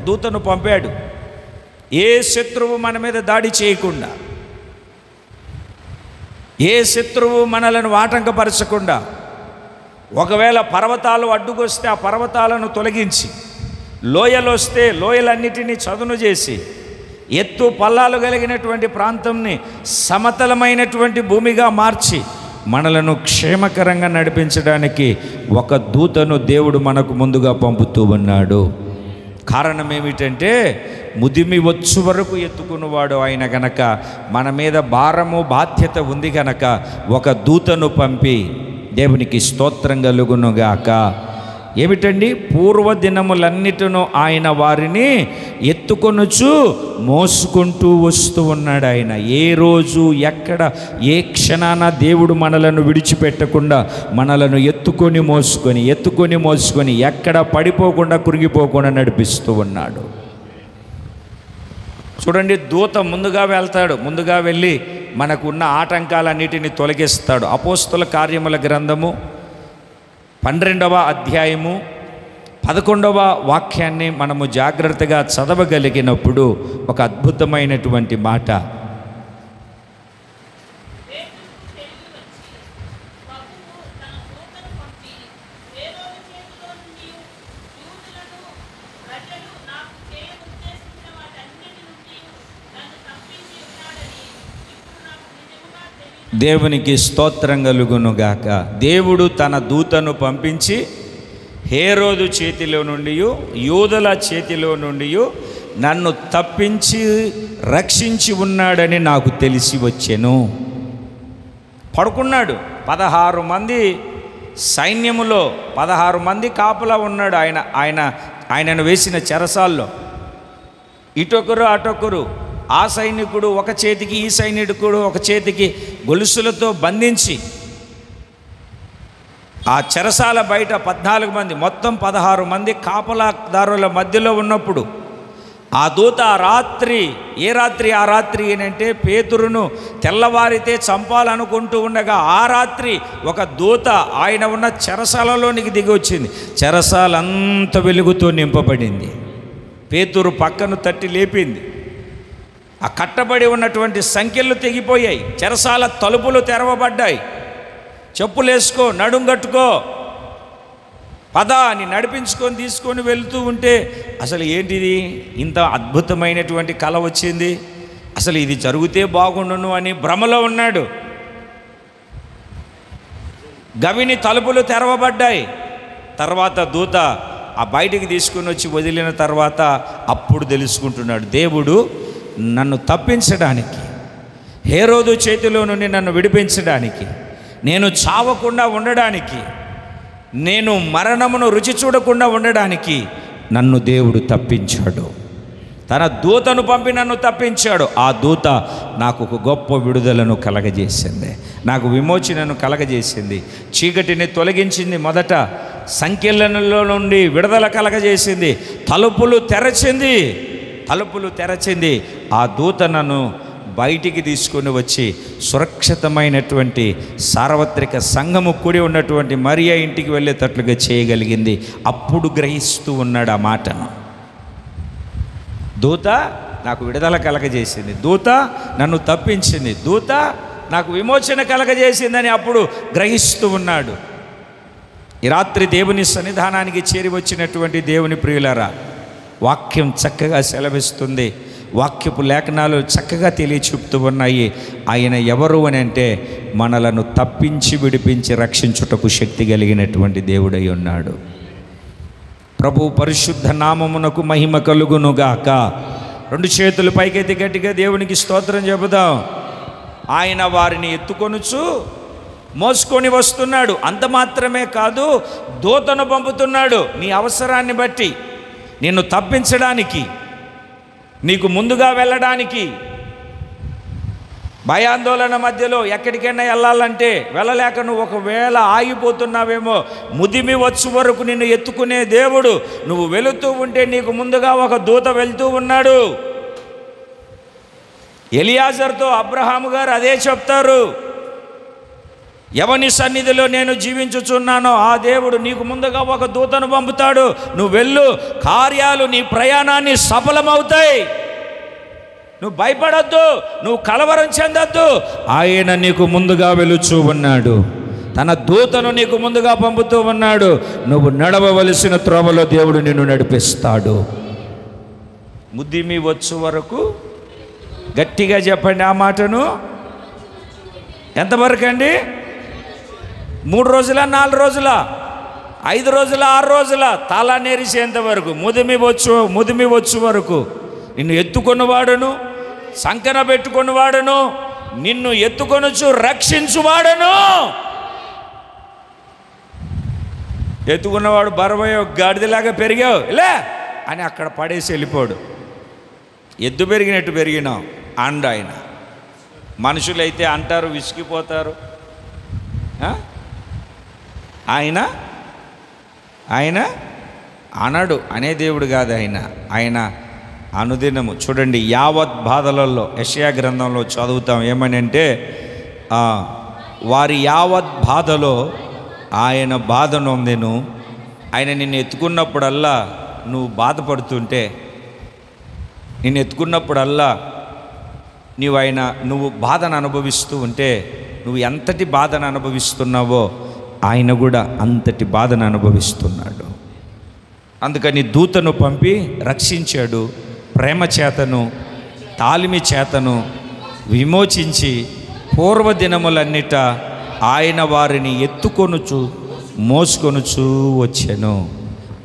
దూతను పంపాడు. ఏ శత్రువు మన మీద దాడి చేయకుండా, ఏ శత్రువు మనలను ఆటంకపరచకుండా, ఒకవేళ పర్వతాలు అడ్డుకొస్తే ఆ పర్వతాలను తొలగించి, లోయలు వస్తే లోయలన్నిటినీ చదును చేసి, ఎత్తు పల్లాలు కలిగినటువంటి ప్రాంతంని సమతలమైనటువంటి భూమిగా మార్చి మనలను క్షేమకరంగా నడిపించడానికి ఒక దూతను దేవుడు మనకు ముందుగా పంపుతూ ఉన్నాడు. కారణం ఏమిటంటే, ముదిమి వచ్చు వరకు ఎత్తుకున్నవాడు ఆయన గనక, మన మీద భారము బాధ్యత ఉంది గనక ఒక దూతను పంపి, దేవునికి స్తోత్రం కలుగునుగాక. ఏమిటండి? పూర్వదినములన్నిటినూ ఆయన వారిని ఎత్తుకొనుచు మోసుకుంటూ వస్తూ ఉన్నాడు. ఆయన ఏ రోజు ఎక్కడ ఏ క్షణాన దేవుడు మనలను విడిచిపెట్టకుండా మనలను ఎత్తుకొని మోసుకొని ఎక్కడ పడిపోకుండా కురిగిపోకుండా నడిపిస్తూ ఉన్నాడు. చూడండి, దూత ముందుగా వెళ్ళి మనకున్న ఆటంకాలన్నిటిని తొలగిస్తాడు. అపోస్తల కార్యముల గ్రంథము 12వ అధ్యాయము 11వ వాక్యాన్ని మనము జాగ్రత్తగా చదవగలిగినప్పుడు ఒక అద్భుతమైనటువంటి మాట. దేవునికి స్తోత్రం కలుగునుగాక. దేవుడు తన దూతను పంపించి హేరోదు చేతిలో నుండి, యూదుల చేతిలో నుండి నన్ను తప్పించి రక్షించి ఉన్నాడని నాకు తెలిసి వచ్చెను. పడుకున్నాడు. 16 మంది సైన్యములో 16 మంది కాపలా ఉన్నాడు. ఆయనను వేసిన చెరసాల్లో ఇటొకరు అటొకరు, ఆ సైనికుడు ఒక చేతికి, ఈ సైనికుడు ఒక చేతికి గొలుసులతో బంధించి ఆ చెరసాల బయట 14 మంది, మొత్తం 16 మంది కాపలాదారుల మధ్యలో ఉన్నప్పుడు ఆ దూత ఏ రాత్రి ఏంటంటే పేతురును తెల్లవారితే చంపాలనుకుంటూ ఉండగా ఆ రాత్రి ఒక దూత ఆయన ఉన్న చెరసాలలోనికి దిగి వచ్చింది. చెరసాలంత వెలుగుతో నింపబడింది. పేతురు పక్కను తట్టి లేపింది. ఆ కట్టబడి ఉన్నటువంటి సంఖ్యలు తెగిపోయాయి. చెరసాల తలుపులు తెరవబడ్డాయి. చెప్పులేసుకో, నడుం కట్టుకో, పద అని నడిపించుకొని తీసుకొని వెళుతూ ఉంటే అసలు ఏంటిది, ఇంత అద్భుతమైనటువంటి కళ వచ్చింది, అసలు ఇది జరిగితే బాగుండును అని భ్రమలో ఉన్నాడు. గవిని తలుపులు తెరవబడ్డాయి. తర్వాత దూత ఆ బయటికి తీసుకుని వచ్చి వదిలిన తర్వాత అప్పుడు తెలుసుకుంటున్నాడు, దేవుడు నన్ను తప్పించడానికి, హేరోదు చేతిలో నుండి నన్ను విడిపించడానికి, నేను చావకుండా ఉండడానికి, నేను మరణమును రుచి చూడకుండా ఉండడానికి నన్ను దేవుడు తప్పించాడు. తన దూతను పంపి నన్ను తప్పించాడు. ఆ దూత నాకు ఒక గొప్ప విడుదలను కలగజేసింది, నాకు విమోచనను కలగజేసింది, చీకటిని తొలగించింది, మొదట సంఖ్యలలో నుండి విడుదల కలగజేసింది, తలుపులు తెరచింది. ఆ దూత నన్ను బయటికి తీసుకొని వచ్చి సురక్షితమైనటువంటి సార్వత్రిక సంఘము కూడి ఉన్నటువంటి మరియా ఇంటికి వెళ్ళేటట్లుగా చేయగలిగింది. అప్పుడు గ్రహిస్తూ ఉన్నాడు ఆ మాటను. దూత నాకు విడుదల కలగజేసింది, దూత నన్ను తప్పించింది, దూత నాకు విమోచన కలగజేసిందని అప్పుడు గ్రహిస్తూ ఉన్నాడు. ఈ రాత్రి దేవుని సన్నిధానానికి చేరి వచ్చినటువంటి దేవుని ప్రియులారా, వాక్యం చక్కగా సెలవిస్తుంది, వాక్యపు లేఖనాలు చక్కగా తెలియచూపుతూ ఉన్నాయి. ఆయన ఎవరు అని అంటే మనలను తప్పించి విడిపించి రక్షించుటకు శక్తి కలిగినటువంటి దేవుడై ఉన్నాడు. ప్రభు పరిశుద్ధ నామమునకు మహిమ కలుగునుగాక. రెండు చేతులు పైకెత్తి గట్టిగా దేవునికి స్తోత్రం చెబుదాం. ఆయన వారిని ఎత్తుకొనుచు మోసుకొని వస్తున్నాడు. అంత మాత్రమే కాదు, దూతను పంపుతున్నాడు. నీ అవసరాన్ని బట్టి నిన్ను తప్పించడానికి, నీకు ముందుగా వెళ్ళడానికి. భయాందోళన మధ్యలో ఎక్కడికైనా వెళ్ళాలంటే వెళ్ళలేక నువ్వు ఒకవేళ ఆగిపోతున్నావేమో, ముదిమి వచ్చు వరకు నిన్ను ఎత్తుకునే దేవుడు నువ్వు వెళుతూ ఉంటే నీకు ముందుగా ఒక దూత వెళ్తూ ఉన్నాడు. ఎలియాజర్తో అబ్రహాము గారు అదే చెప్తారు, ఎవని సన్నిధిలో నేను జీవించుచున్నానో ఆ దేవుడు నీకు ముందుగా ఒక దూతను పంపుతాడు, నువ్వు వెళ్ళు, కార్యాలు నీ ప్రయాణాన్ని సఫలమవుతాయి. నువ్వు భయపడద్దు, నువ్వు కలవరం చెందొద్దు. ఆయన నీకు ముందుగా వెలుచూ ఉన్నాడు, తన దూతను నీకు ముందుగా పంపుతూ ఉన్నాడు. నువ్వు నడవవలసిన త్రోవలో దేవుడు నిన్ను నడిపిస్తాడు. ముదిమి వచ్చు వరకు, గట్టిగా చెప్పండి ఆ మాటను. ఎంతవరకు అండి? 3 రోజుల, 4 రోజుల, 5 రోజుల, 6 రోజుల, తల నెరిసేంత వరకు, ముదిమి వచ్చు వరకు నిన్ను ఎత్తుకొనివాడును, సంకన పెట్టుకొనివాడును, నిన్ను ఎత్తుకొనుచు రక్షించువాడును. ఎత్తుకున్నవాడు బరవయో గాడిదలాగా పెరిగావు ఇలా అని అక్కడ పడేసి వెళ్ళిపోడు. ఎద్దు పెరిగినట్టు పెరిగినావు అండ్ ఆయన. మనుషులైతే అంటారు, విసిగిపోతారు. ఆయన అనడు, అనే దేవుడు కాదు ఆయన అనుదినము. చూడండి, యావత్ బాధలలో యెషయా గ్రంథంలో చదువుతాం ఏమని అంటే, వారి యావత్ బాధలో ఆయన బాధ నొందెను. ఆయన నిన్ను ఎత్తుకున్నప్పుడల్లా నువ్వు బాధపడుతుంటే, నిన్ను ఎత్తుకున్నప్పుడల్లా నువ్వు బాధను అనుభవిస్తూ ఉంటే, నువ్వు ఎంతటి బాధను అనుభవిస్తున్నావో ఆయన కూడా అంతటి బాధను అనుభవిస్తున్నాడు. అందుకని దూతను పంపి రక్షించాడు. ప్రేమ చేతను, తాలిమి చేతను విమోచించి పూర్వదినములన్నిట ఆయన వారిని ఎత్తుకొనుచు మోసుకొనుచు వచ్చాను.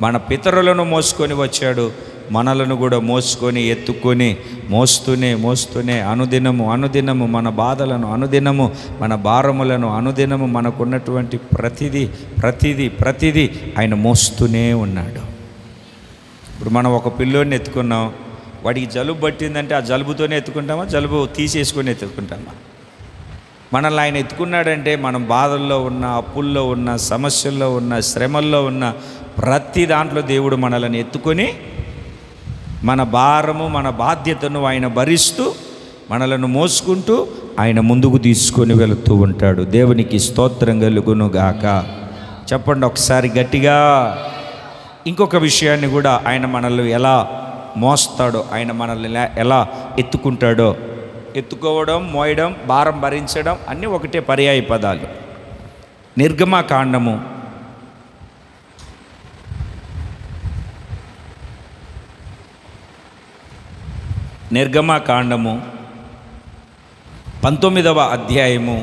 మన పితరులను మోసుకొని వచ్చాడు, మనలను కూడా మోసుకొని ఎత్తుకొని మోస్తూనే అనుదినము మన బాధలను, అనుదినము మన భారములను, అనుదినము మనకున్నటువంటి ప్రతిదీ ఆయన మోస్తూనే ఉన్నాడు. ఇప్పుడు మనం ఒక పిల్లోడిని ఎత్తుకున్నాం, వాడికి జలుబు పట్టిందంటే ఆ జలుబుతోనే ఎత్తుకుంటామా, జలుబు తీసేసుకొని ఎత్తుకుంటామా? మనల్ని ఆయన ఎత్తుకున్నాడంటే మనం బాధల్లో ఉన్న, అప్పుల్లో ఉన్న, సమస్యల్లో ఉన్న, శ్రమల్లో ఉన్న ప్రతి దాంట్లో దేవుడు మనల్ని ఎత్తుకొని మన భారము, మన బాధ్యతను ఆయన భరిస్తూ మనలను మోసుకుంటూ ఆయన ముందుకు తీసుకొని వెళుతూ ఉంటాడు. దేవునికి స్తోత్రం కలుగును గాక. చెప్పండి ఒకసారి గట్టిగా. ఇంకొక విషయాన్ని కూడా, ఆయన మనల్ని ఎలా మోస్తాడో, ఆయన మనల్ని ఎలా ఎత్తుకుంటాడో. ఎత్తుకోవడం, మోయడం, భారం భరించడం అన్నీ ఒకటే పర్యాయ పదాలు. నిర్గమకాండము 19వ అధ్యాయము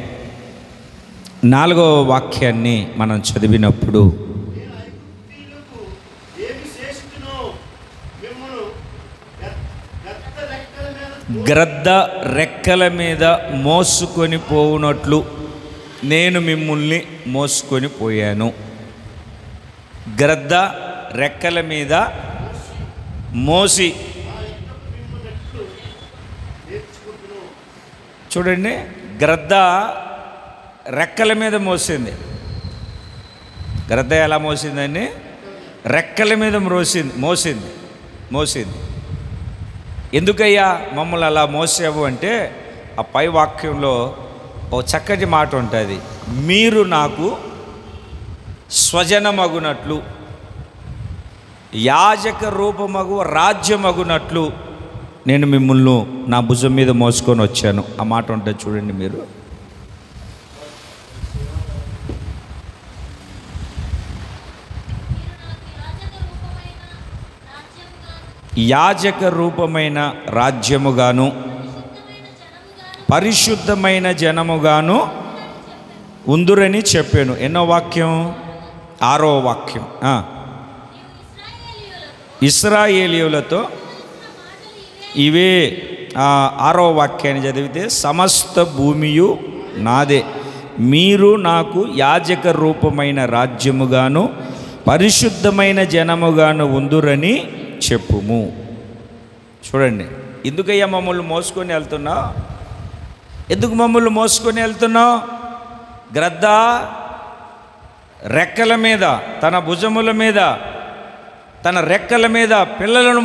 4వ వాక్యాన్ని మనం చదివినప్పుడు, గ్రద్ద రెక్కల మీద మోసుకొని పోవునట్లు నేను మిమ్మల్ని మోసుకొని పోయాను. గ్రద్ద రెక్కల మీద మోసి, చూడండి, గ్రద్ద రెక్కల మీద మోసింది. గ్రద్ద ఎలా మోసిందండి? రెక్కల మీద మోసింది. ఎందుకయ్యా మమ్మల్ని అలా మోసావు అంటే, ఆ పై వాక్యంలో ఓ చక్కటి మాట ఉంటుంది. మీరు నాకు స్వజనమగునట్లు, యాజక రూపమగు రాజ్యమగునట్లు నేను మిమ్మల్ని నా భుజం మీద మోసుకొని వచ్చాను. ఆ మాట ఉంటుంది చూడండి మీరు. యాజక రూపమైన రాజ్యముగాను పరిశుద్ధమైన జనముగాను ఉందురని చెప్పాను. ఎన్నో వాక్యం? 6వ వాక్యం. ఇశ్రాయేలీయులతో ఇవే 6వ వాక్యాన్ని చదివితే, సమస్త భూమియు నాదే, మీరు నాకు యాజక రూపమైన రాజ్యముగాను పరిశుద్ధమైన జనముగాను ఉందురని చెప్పుము. చూడండి, ఎందుకయ్యా మమ్మల్ని మోసుకొని వెళ్తున్నావు? ఎందుకు మమ్మల్ని మోసుకొని వెళ్తున్నావు? గ్రద్ద రెక్కల మీద, తన భుజముల మీద, తన రెక్కల మీద పిల్లలను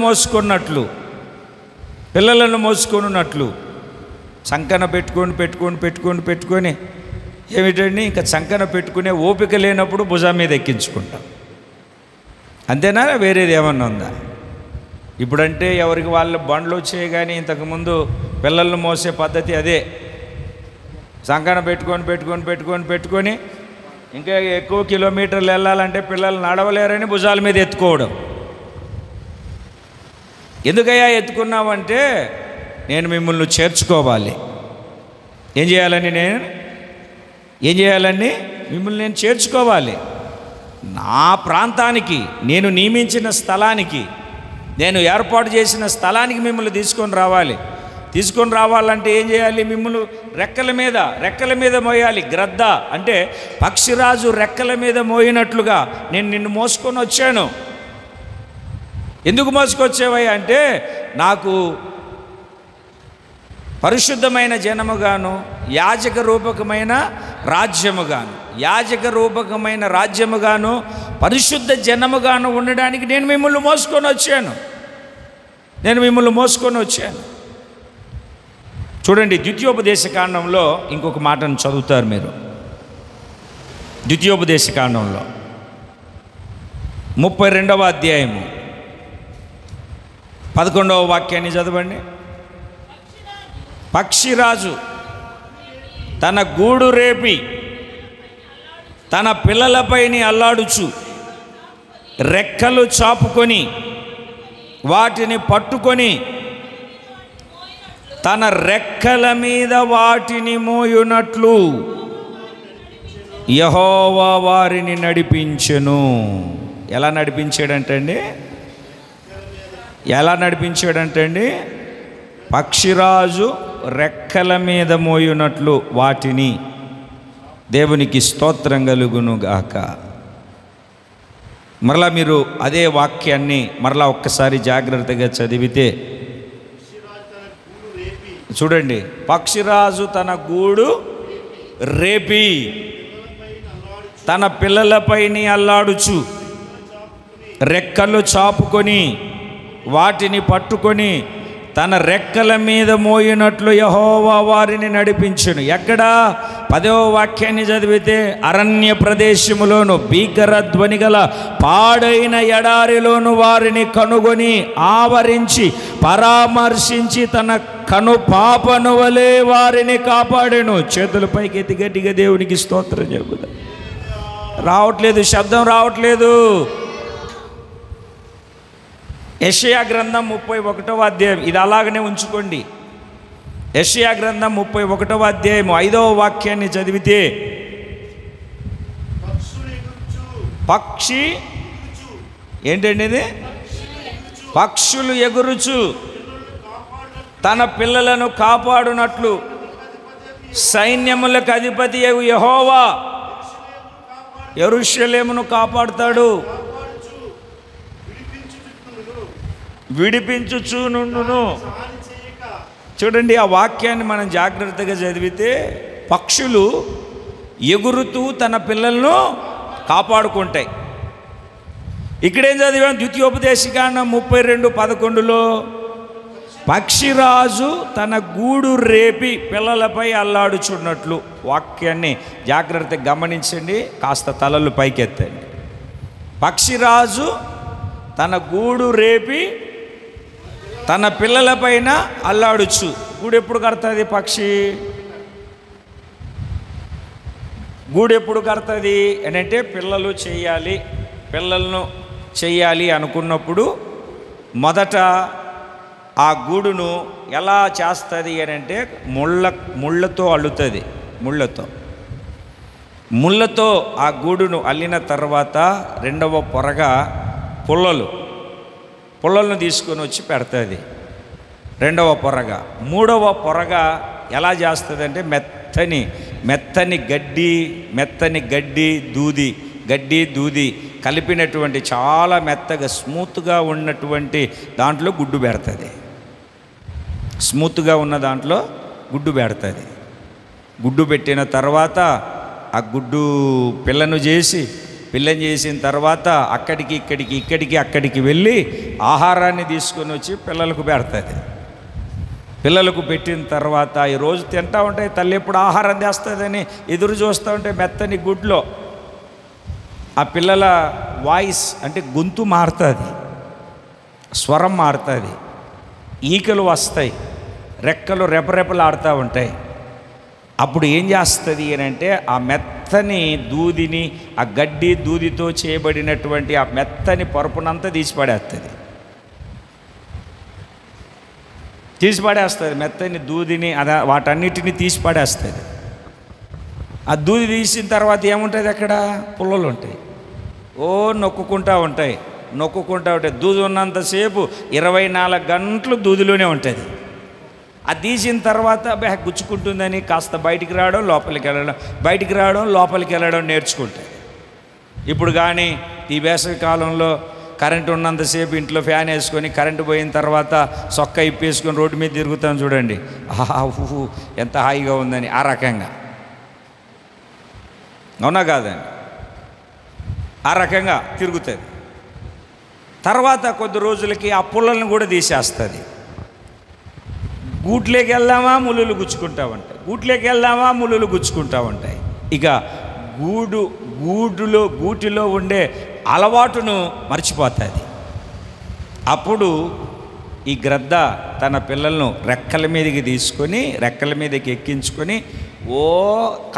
మోసుకొనున్నట్లు చంకన పెట్టుకొని ఏమిటండి, ఇంకా చంకన పెట్టుకునే ఓపిక లేనప్పుడు భుజం మీద ఎక్కించుకుంటాం. అంతేనా? వేరేది ఏమన్నా ఉందా? ఇప్పుడంటే ఎవరికి వాళ్ళు బండ్లు వచ్చాయి, కానీ ఇంతకుముందు పిల్లలను మోసే పద్ధతి అదే. సంకన పెట్టుకొని ఇంకా ఎక్కువ కిలోమీటర్లు వెళ్ళాలంటే పిల్లలు నడవలేరని భుజాల మీద ఎత్తుకోవడం. ఎందుకయ్యా ఎత్తుకున్నావంటే, నేను మిమ్మల్ని చేర్చుకోవాలి. ఏం చేయాలని మిమ్మల్ని నేను చేర్చుకోవాలి. నా ప్రాంతానికి, నేను నియమించిన స్థలానికి, నేను ఏర్పాటు చేసిన స్థలానికి మిమ్మల్ని తీసుకొని రావాలంటే ఏం చేయాలి? మిమ్మల్ని రెక్కల మీద మోయాలి. గ్రద్ద అంటే పక్షిరాజు రెక్కల మీద మోయినట్లుగా నేను నిన్ను మోసుకొని వచ్చాను. ఎందుకు మోసుకొచ్చేవయ్యా అంటే, నాకు పరిశుద్ధమైన జనముగాను యాజక రూపకమైన రాజ్యముగాను పరిశుద్ధ జనముగాను ఉండడానికి నేను మిమ్మల్ని మోసుకొని వచ్చాను. చూడండి, ద్వితీయోపదేశకాండంలో ఇంకొక మాటను చదువుతారు మీరు. ద్వితీయోపదేశకాండంలో 32వ అధ్యాయము 11వ వాక్యాన్ని చదవండి. పక్షిరాజు తన గూడు రేపి తన పిల్లలపైని అల్లాడుచు రెక్కలు చాపుకొని వాటిని పట్టుకొని తన రెక్కల మీద వాటిని మోయునట్లు యెహోవా వారిని నడిపించెను. ఎలా నడిపించాడంటండి? పక్షిరాజు రెక్కల మీద మోయునట్లు వాటిని. దేవునికి స్తోత్రం కలుగును గాక. మరలా మీరు అదే వాక్యాన్ని మరలా ఒక్కసారి జాగ్రత్తగా చదివితే చూడండి, పక్షిరాజు తన గూడు రేపి తన పిల్లలపైని అల్లాడుచు రెక్కలు చాపుకొని వాటిని పట్టుకొని తన రెక్కల మీద మోయినట్లు యెహోవా వారిని నడిపించును. ఎక్కడ? 10వ వాక్యాన్ని చదివితే, అరణ్య ప్రదేశములోను భీకర ధ్వని గల పాడైన ఎడారిలోను వారిని కనుగొని ఆవరించి పరామర్శించి తన కను పాపను వలె వారిని కాపాడెను. చేతుల పైకి ఎత్తి గట్టిగా దేవునికి స్తోత్రం చెబుతా. శబ్దం రావట్లేదు. యెషయా గ్రంథం 31వ అధ్యాయం, ఇది అలాగనే ఉంచుకోండి. యెషయా గ్రంథం 31వ అధ్యాయం 5వ వాక్యాన్ని చదివితే, ఏంటండి ఇది? పక్షులు ఎగురుచు తన పిల్లలను కాపాడునట్లు సైన్యములకు అధిపతి యెహోవా యెరూషలేమును కాపాడుతాడు, విడిపించుచునుండును. చూడండి, ఆ వాక్యాన్ని మనం జాగ్రత్తగా చదివితే, పక్షులు ఎగురుతూ తన పిల్లలను కాపాడుకుంటాయి. ఇక్కడేం చదివాం? ద్వితీయోపదేశకాండం 32:11లో పక్షిరాజు తన గూడు రేపి పిల్లలపై అల్లాడుచున్నట్లు. వాక్యాన్ని జాగ్రత్తగా గమనించండి, కాస్త తలలు పైకెత్తండి. పక్షిరాజు తన గూడు రేపి తన పిల్లల పైన అల్లాడుచు. గూడు ఎప్పుడు కడుతుంది పక్షి? గూడు ఎప్పుడు కడుతుంది అని అంటే పిల్లలను చేయాలి అనుకున్నప్పుడు మొదట ఆ గూడును ఎలా చేస్తుంది అని అంటే ముళ్ళతో అల్లుతుంది. ముళ్ళతో ఆ గూడును అల్లిన తర్వాత రెండవ పొరగా పుల్లలను తీసుకొని వచ్చి పెడుతుంది. రెండవ పొరగా. మూడవ పొరగా ఎలా చేస్తుంది అంటే మెత్తని గడ్డి దూది కలిపినటువంటి చాలా మెత్తగా స్మూత్గా ఉన్నటువంటి దాంట్లో గుడ్డు పెడుతుంది. స్మూత్గా ఉన్న దాంట్లో గుడ్డు పెడుతుంది. గుడ్డు పెట్టిన తర్వాత ఆ గుడ్డు పిల్లని చేసిన తర్వాత అక్కడికి వెళ్ళి ఆహారాన్ని తీసుకొని వచ్చి పిల్లలకు పెడుతుంది. పిల్లలకు పెట్టిన తర్వాత ఈరోజు తింటూ ఉంటాయి. తల్లి ఎప్పుడు ఆహారం తెస్తుందని ఎదురు చూస్తూ ఉంటే మెత్తని గుడ్లో ఆ పిల్లల వాయిస్ అంటే గొంతు మారుతుంది, స్వరం మారుతుంది, ఈకలు వస్తాయి, రెక్కలు రెపరెపలాడుతూ ఉంటాయి. అప్పుడు ఏం చేస్తుంది అని అంటే ఆ మెత్తని దూదిని, ఆ గడ్డి దూదితో చేయబడినటువంటి ఆ మెత్తని పరుపునంతా తీసిపడేస్తుంది. మెత్తని దూదిని వాటన్నిటిని తీసిపడేస్తుంది. ఆ దూది తీసిన తర్వాత ఏముంటుంది? అక్కడ పుల్లలు ఉంటాయి. నొక్కుంటూ ఉంటాయి. దూది ఉన్నంతసేపు 24 గంటలు దూదిలోనే ఉంటుంది. అది తీసిన తర్వాత గుచ్చుకుంటుందని కాస్త బయటికి రావడం లోపలికి వెళ్ళడం నేర్చుకుంటుంది. ఇప్పుడు కానీ ఈ వేసవి కాలంలో కరెంటు ఉన్నంతసేపు ఇంట్లో ఫ్యాన్ వేసుకొని కరెంటు పోయిన తర్వాత సొక్క ఇప్పేసుకొని రోడ్డు మీద తిరుగుతాం చూడండి, ఎంత హాయిగా ఉందని. ఆ రకంగా, అవునా కాదండి? ఆ రకంగా తిరుగుతుంది. తర్వాత కొద్ది రోజులకి ఆ పుల్లలను కూడా తీసేస్తుంది. గూట్లోకి వెళ్దామా ముళ్ళులు గుచ్చుకుంటా ఉంటాయి. ఇక గూటిలో ఉండే అలవాటును మర్చిపోతుంది. అప్పుడు ఈ గ్రద్ద తన పిల్లలను రెక్కల మీదకి ఎక్కించుకొని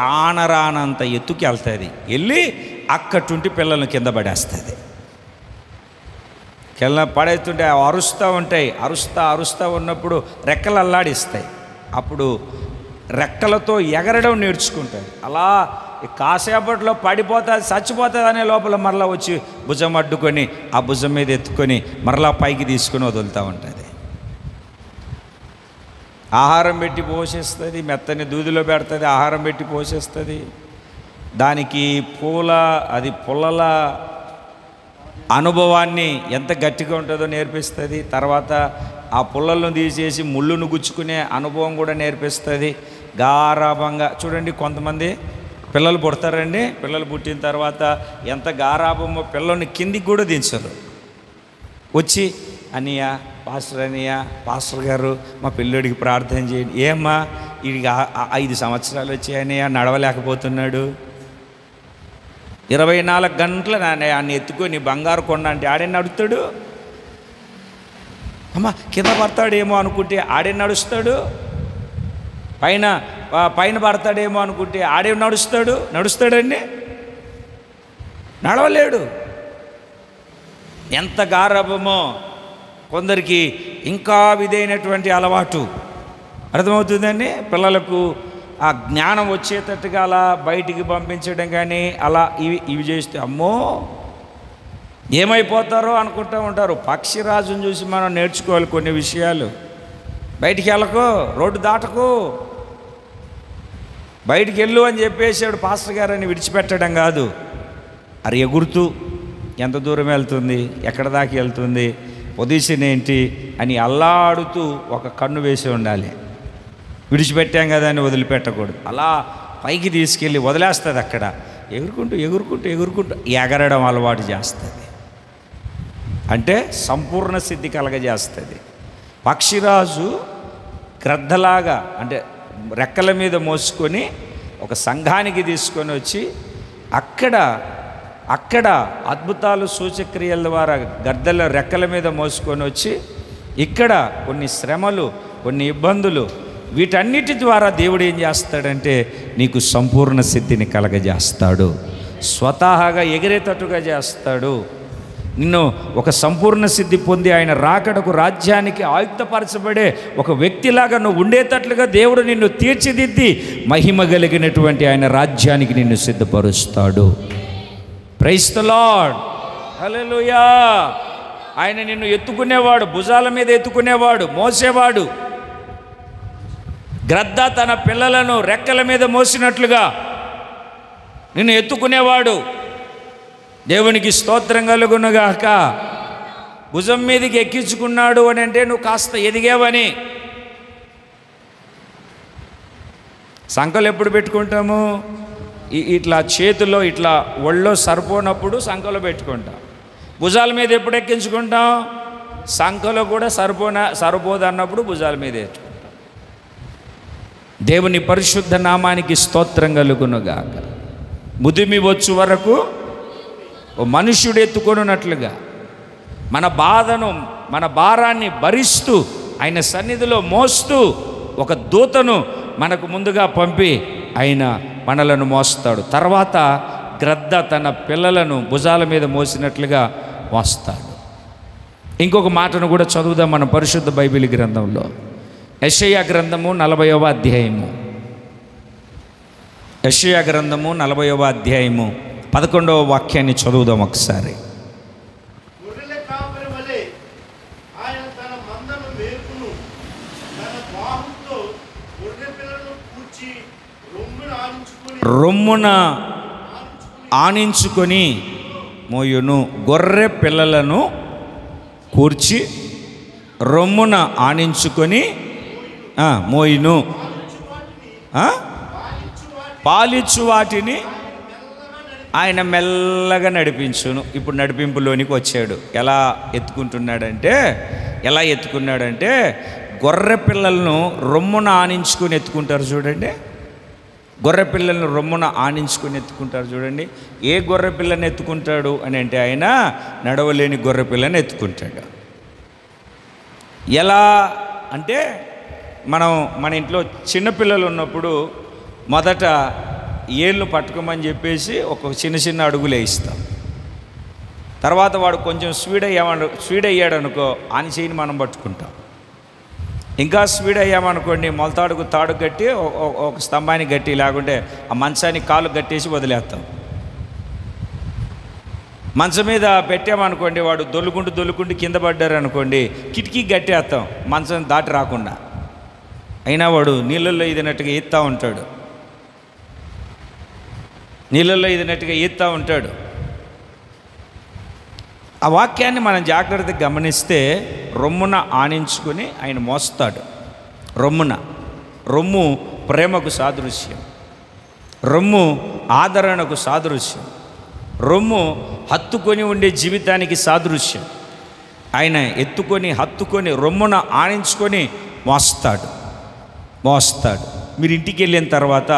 కానరానంత ఎత్తుకి వెళ్ళి అక్కటుంటి పిల్లలను కింద పడేస్తుంది. పడేస్తుంటే అరుస్తూ ఉన్నప్పుడు రెక్కలు అల్లాడిస్తాయి. అప్పుడు రెక్కలతో ఎగరడం నేర్చుకుంటుంది. అలా కాసేపట్లో పడిపోతుంది, చచ్చిపోతుంది అనే లోపల మరలా వచ్చి భుజం అడ్డుకొని ఆ భుజం మీద ఎత్తుకొని మరలా పైకి తీసుకొని వదులుతూ ఉంటుంది. ఆహారం పెట్టి పోషిస్తుంది, మెత్తని దూదిలో పెడుతుంది, ఆహారం పెట్టి పోషిస్తుంది. దానికి పుల్లల అనుభవాన్ని ఎంత గట్టిగా ఉంటుందో నేర్పిస్తుంది. తర్వాత ఆ పుల్లలను తీసేసి ముళ్ళును గుచ్చుకునే అనుభవం కూడా నేర్పిస్తుంది. గారాభంగా చూడండి, కొంతమంది పిల్లలు పుడతారండి. పిల్లలు పుట్టిన తర్వాత ఎంత గారాభమో పిల్లల్ని కిందికి కూడా దించరు. వచ్చి పాస్టర్ గారు మా పిల్లోడికి ప్రార్థన చేయండి. ఏమ్మా వీడికి 5 సంవత్సరాలు వచ్చాయన్నయ్య, నడవలేకపోతున్నాడు. 24 గంటలు నాన్న ఎత్తుకొని బంగారు కొండ అంటే ఆడే నడుస్తాడు. అమ్మ కింద పడతాడేమో అనుకుంటే ఆడే నడుస్తాడు. పైన పడతాడేమో అనుకుంటే ఆడే నడుస్తాడండి, నడవలేడు. ఎంత గారాభమో. కొందరికి ఇంకా విధైనటువంటి అలవాటు. అర్థమవుతుందండి? పిల్లలకు ఆ జ్ఞానం వచ్చేటట్టుగా అలా బయటికి పంపించడం కానీ అలా ఇవి చేస్తే అమ్మో ఏమైపోతారో అనుకుంటూ ఉంటారు. పక్షిరాజును చూసి మనం నేర్చుకోవాలి కొన్ని విషయాలు. బయటికి వెళ్ళకు, రోడ్డు దాటకు, బయటికి వెళ్ళు అని చెప్పేసాడు పాస్టర్ గారు అని విడిచిపెట్టడం కాదు. అది ఎగురుతూ ఎంత దూరం వెళ్తుంది, ఎక్కడ దాకా వెళ్తుంది, పొజిషన్ ఏంటి అని అల్లాడుతూ ఒక కన్ను వేసి ఉండాలి. విడిచిపెట్టాం కదా అని వదిలిపెట్టకూడదు. అలా పైకి తీసుకెళ్ళి వదిలేస్తుంది. అక్కడ ఎగురుకుంటూ ఎగరడం అలవాటు చేస్తుంది. అంటే సంపూర్ణ సిద్ధి కలగజేస్తుంది. పక్షిరాజు గ్రద్దలాగా అంటే రెక్కల మీద మోసుకొని ఒక సంఘానికి తీసుకొని వచ్చి అక్కడ అద్భుతాలు సూచక్రియల ద్వారా గద్దల రెక్కల మీద మోసుకొని వచ్చి ఇక్కడ కొన్ని శ్రమలు, కొన్ని ఇబ్బందులు, వీటన్నిటి ద్వారా దేవుడు ఏం చేస్తాడంటే నీకు సంపూర్ణ సిద్ధిని కలగజేస్తాడు. స్వతహాగా ఎగిరేటట్టుగా చేస్తాడు. నిన్ను ఒక సంపూర్ణ సిద్ధి పొంది ఆయన రాకడకు, రాజ్యానికి ఆయుక్తపరచబడే ఒక వ్యక్తిలాగా నువ్వు ఉండేటట్లుగా దేవుడు నిన్ను తీర్చిదిద్ది మహిమ కలిగినటువంటి ఆయన రాజ్యానికి నిన్ను సిద్ధపరుస్తాడు. ప్రైజ్ ది లార్డ్, హల్లెలూయా. ఆయన నిన్ను ఎత్తుకునేవాడు, భుజాల మీద ఎత్తుకునేవాడు, మోసేవాడు. గ్రద్ద తన పిల్లలను రెక్కల మీద మోసినట్లుగా నిన్ను ఎత్తుకునేవాడు. దేవునికి స్తోత్రం కలుగునుగాక. భుజం మీదకి ఎక్కించుకున్నాడు అని అంటే నువ్వు కాస్త ఎదిగావని. సంకలు ఎప్పుడు పెట్టుకుంటాము? ఇట్లా చేతుల్లో ఇట్లా ఒళ్ళో సరిపోనప్పుడు సంకలో పెట్టుకుంటాం. భుజాల మీద ఎప్పుడు ఎక్కించుకుంటాం? సంకలో కూడా సరిపోదు అన్నప్పుడు భుజాల మీద ఎత్తుకుంటాం. దేవుని పరిశుద్ధ నామానికి స్తోత్రం కలుగునుగాక. ముదిమి వచ్చు వరకు ఓ మనుష్యుడు ఎత్తుకొనున్నట్లుగా మన బాధను, మన భారాన్ని భరిస్తూ ఆయన సన్నిధిలో మోస్తూ ఒక దూతను మనకు ముందుగా పంపి ఆయన మనలను మోస్తాడు. తర్వాత గ్రద్ద తన పిల్లలను భుజాల మీద మోసినట్లుగా మోస్తాడు. ఇంకొక మాటను కూడా చదువుదాం మన పరిశుద్ధ బైబిల్ గ్రంథంలో. యెషయా గ్రంథము 40వ అధ్యాయము. యెషయా గ్రంథము 40వ అధ్యాయము 11వ వాక్యాన్ని చదువుదాం ఒకసారి. రొమ్మున ఆనించుకొని మోయును. గొర్రె పిల్లలను కూర్చి రొమ్మున ఆనించుకొని మోయును. పాలిచ్చు వాటిని ఆయన మెల్లగా నడిపించును. ఇప్పుడు నడిపింపులోనికి వచ్చాడు. ఎలా ఎత్తుకున్నాడంటే గొర్రె పిల్లలను రొమ్మున ఆనించుకొని ఎత్తుకుంటారు చూడండి. గొర్రె పిల్లలను రొమ్మున ఆనించుకొని ఎత్తుకుంటారు చూడండి. ఏ గొర్రె పిల్లని ఎత్తుకుంటాడు అని అంటే ఆయన నడవలేని గొర్రె పిల్లని ఎత్తుకుంటాడు. ఎలా అంటే మన ఇంట్లో చిన్నపిల్లలు ఉన్నప్పుడు మొదట ఏళ్ళు పట్టుకోమని చెప్పేసి ఒక చిన్న అడుగులు వేయిస్తాం. తర్వాత వాడు కొంచెం స్పీడ్ అయ్యాడనుకో ఆని చేయిని మనం పట్టుకుంటాం. ఇంకా స్పీడ్ అయ్యామనుకోండి మొలతాడుకు తాడు కట్టి ఒక స్తంభానికి గట్టి, లేకుంటే ఆ మంచానికి కాలు కట్టేసి వదిలేస్తాం. మంచం మీద పెట్టామనుకోండి వాడు దొల్లుకుంటూ కింద పడ్డారనుకోండి కిటికీ కట్టేస్తాం మంచం దాటి రాకుండా. అయినా వాడు నీళ్ళల్లో ఈదినట్టుగా ఈదుతూ ఉంటాడు. ఆ వాక్యాన్ని మనం జాగ్రత్తగా గమనిస్తే రొమ్మున ఆనించుకొని ఆయన మోస్తాడు. రొమ్ము ప్రేమకు సాదృశ్యం, రొమ్ము ఆదరణకు సాదృశ్యం, రొమ్ము హత్తుకొని ఉండే జీవితానికి సాదృశ్యం. ఆయన హత్తుకొని రొమ్మున ఆనించుకొని మోస్తాడు. మీరు ఇంటికి వెళ్ళిన తర్వాత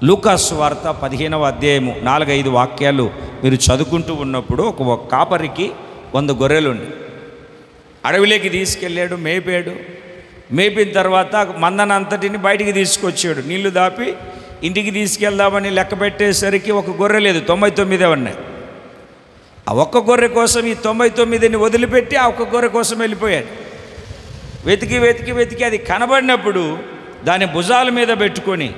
లూకాసు వార్త 15వ అధ్యాయము 4-5 వాక్యాలు మీరు చదువుకుంటూ ఉన్నప్పుడు ఒక కాపరికి 100 గొర్రెలుండి అడవిలోకి తీసుకెళ్ళాడు, మేపిన తర్వాత మందనంతటిని బయటికి తీసుకొచ్చాడు. నీళ్లు దాపి ఇంటికి తీసుకెళ్దామని లెక్క పెట్టేసరికి ఒక గొర్రె లేదు, 99 ఉన్నాయి. ఆ ఒక్క గొర్రె కోసం ఈ 99ని వదిలిపెట్టి ఆ ఒక్క గొర్రె కోసం వెళ్ళిపోయాడు. వెతికి అది కనబడినప్పుడు దాని భుజాల మీద పెట్టుకొని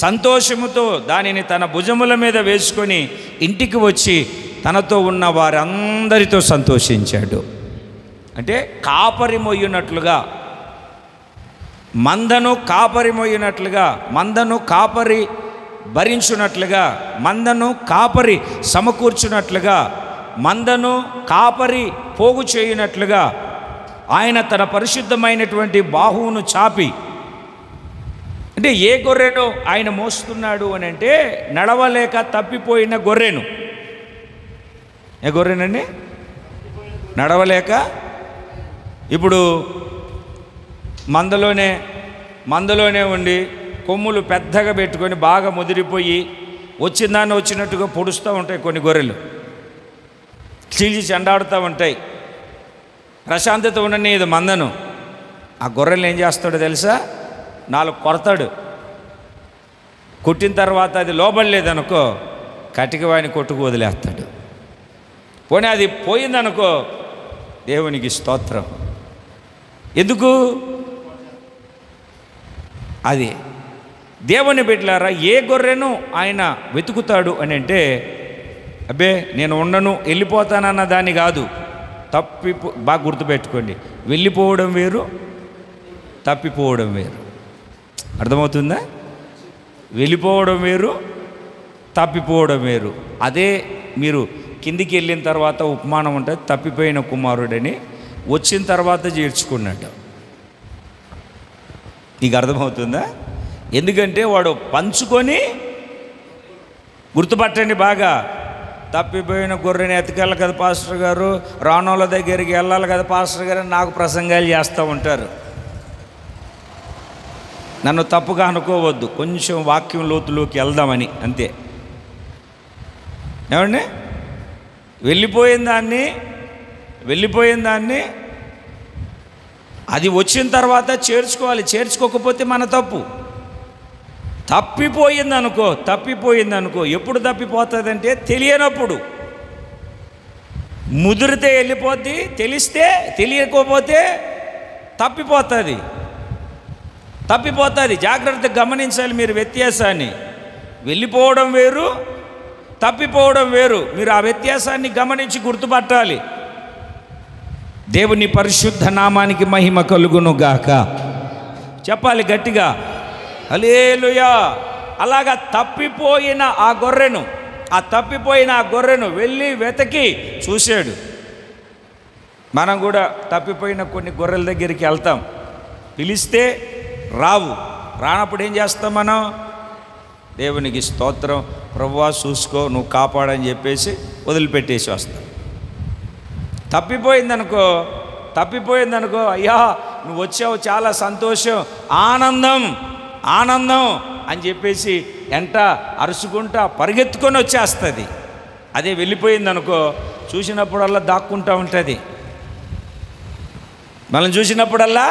సంతోషముతో దానిని తన భుజముల మీద వేసుకొని ఇంటికి వచ్చి తనతో ఉన్న వారందరితో సంతోషించాడు. అంటే కాపరి మొయ్యునట్లుగా, మందను కాపరి భరించున్నట్లుగా, మందను కాపరి సమకూర్చున్నట్లుగా, మందను కాపరి పోగు చేయునట్లుగా ఆయన తన పరిశుద్ధమైనటువంటి బాహువును చాపి, అంటే ఏ గొర్రెను ఆయన మోస్తున్నాడు అని అంటే నడవలేక తప్పిపోయిన గొర్రెను. ఏ గొర్రెనండి? నడవలేక ఇప్పుడు మందలోనే ఉండి కొమ్ములు పెద్దగా పెట్టుకొని బాగా ముదిరిపోయి వచ్చిందాన్ని వచ్చినట్టుగా పొడుస్తూ ఉంటాయి కొన్ని గొర్రెలు, చీల్చి చెండాడుతూ ఉంటాయి. ప్రశాంతత ఉండనీయదు మందను. ఆ గొర్రెలు ఏం చేస్తాడో తెలుసా? 4 కొడతాడు. కొట్టిన తర్వాత అది లోబడలేదనుకో కటిక వాడిని కొట్టుకు వదిలేస్తాడు. పోనీ అది పోయిందనుకో దేవునికి స్తోత్రం. ఎందుకు? అది దేవుని బిడ్డలారా, ఏ గొర్రెను ఆయన వెతుకుతాడు అని అంటే, అబ్బే నేను ఉండను వెళ్ళిపోతానన్న దాన్ని కాదు. బాగా గుర్తుపెట్టుకోండి, వెళ్ళిపోవడం వేరు, తప్పిపోవడం వేరు. అర్థమవుతుందా? వెళ్ళిపోవడం వేరు, తప్పిపోవడం వేరు. అదే మీరు కిందికి వెళ్ళిన తర్వాత ఉపమానం ఉంటుంది, తప్పిపోయిన కుమారుడని. వచ్చిన తర్వాత చేర్చుకున్నాడు. నీకు అర్థమవుతుందా? ఎందుకంటే వాడు పంచుకొని, గుర్తుపట్టండి బాగా, తప్పిపోయిన గొర్రెని ఎత్తుకెళ్ళాలి కదా పాస్టర్ గారు, రానోళ్ళ దగ్గరికి వెళ్ళాలి కదా పాస్టర్ గారు, నాకు ప్రసంగాలు చేస్తూ ఉంటారు. నన్ను తప్పుగా అనుకోవద్దు, కొంచెం వాక్యం లోతులోకి వెళ్దామని అంతే. ఏమండి? వెళ్ళిపోయిన దాన్ని అది వచ్చిన తర్వాత చేర్చుకోవాలి. చేర్చుకోకపోతే మన తప్పు. తప్పిపోయిందనుకో ఎప్పుడు తప్పిపోతుందంటే తెలియనప్పుడు. ముదిరితే వెళ్ళిపోద్ది, తెలియకపోతే తప్పిపోతుంది. జాగ్రత్తగా గమనించాలి మీరు వ్యత్యాసాన్ని. వెళ్ళిపోవడం వేరు, తప్పిపోవడం వేరు. మీరు ఆ వ్యత్యాసాన్ని గమనించి గుర్తుపట్టాలి. దేవుని పరిశుద్ధ నామానికి మహిమ కలుగును గాక. చెప్పాలి గట్టిగా, హల్లెలూయా. అలాగా తప్పిపోయిన ఆ గొర్రెను వెళ్ళి వెతకి చూశాడు. మనం కూడా తప్పిపోయిన కొన్ని గొర్రెల దగ్గరికి వెళ్తాం, పిలిస్తే రానప్పుడు ఏం చేస్తాం మనం? దేవునికి స్తోత్రం, ప్రభువా చూసుకో, నువ్వు కాపాడని చెప్పేసి వదిలిపెట్టేసి వస్తాం. తప్పిపోయిందనుకో, అయ్యా నువ్వు వచ్చావు, చాలా సంతోషం, ఆనందం అని చెప్పేసి ఎంట అరుచుకుంటా పరిగెత్తుకొని వచ్చేస్తుంది. అదే వెళ్ళిపోయిందనుకో చూసినప్పుడల్లా దాక్కుంటూ ఉంటుంది. మనం చూసినప్పుడల్లా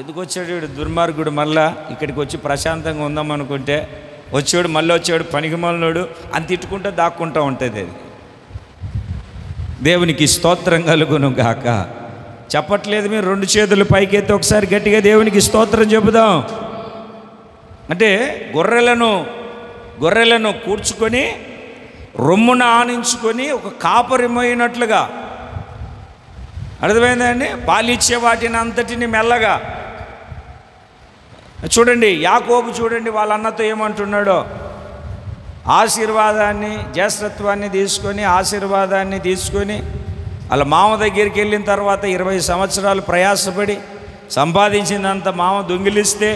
ఎందుకు వచ్చాడు వీడు దుర్మార్గుడు, మళ్ళా ఇక్కడికి వచ్చి ప్రశాంతంగా ఉందామనుకుంటే మళ్ళీ వచ్చాడు పనికిమాలినోడు అని తిట్టుకుంటూ దాక్కుంటూ ఉంటుంది. అది దేవునికి స్తోత్రం కలుగును గాక. చెప్పట్లేదు మీరు? 2 చేతులు పైకెత్తి ఒకసారి గట్టిగా దేవునికి స్తోత్రం చెబుదాం. అంటే గొర్రెలను కూర్చుకొని రొమ్మున ఆనించుకొని ఒక కాపరిమైనట్లుగా, అర్థమైందండి? పాలిచ్చే వాటిని అంతటిని మెల్లగా చూడండి. యాకోబు చూడండి వాళ్ళ అన్నతో ఏమంటున్నాడో, జ్యేష్ఠత్వాన్ని తీసుకొని వాళ్ళ మామ దగ్గరికి వెళ్ళిన తర్వాత 20 సంవత్సరాలు ప్రయాసపడి సంపాదించినంత మామ దొంగిలిస్తే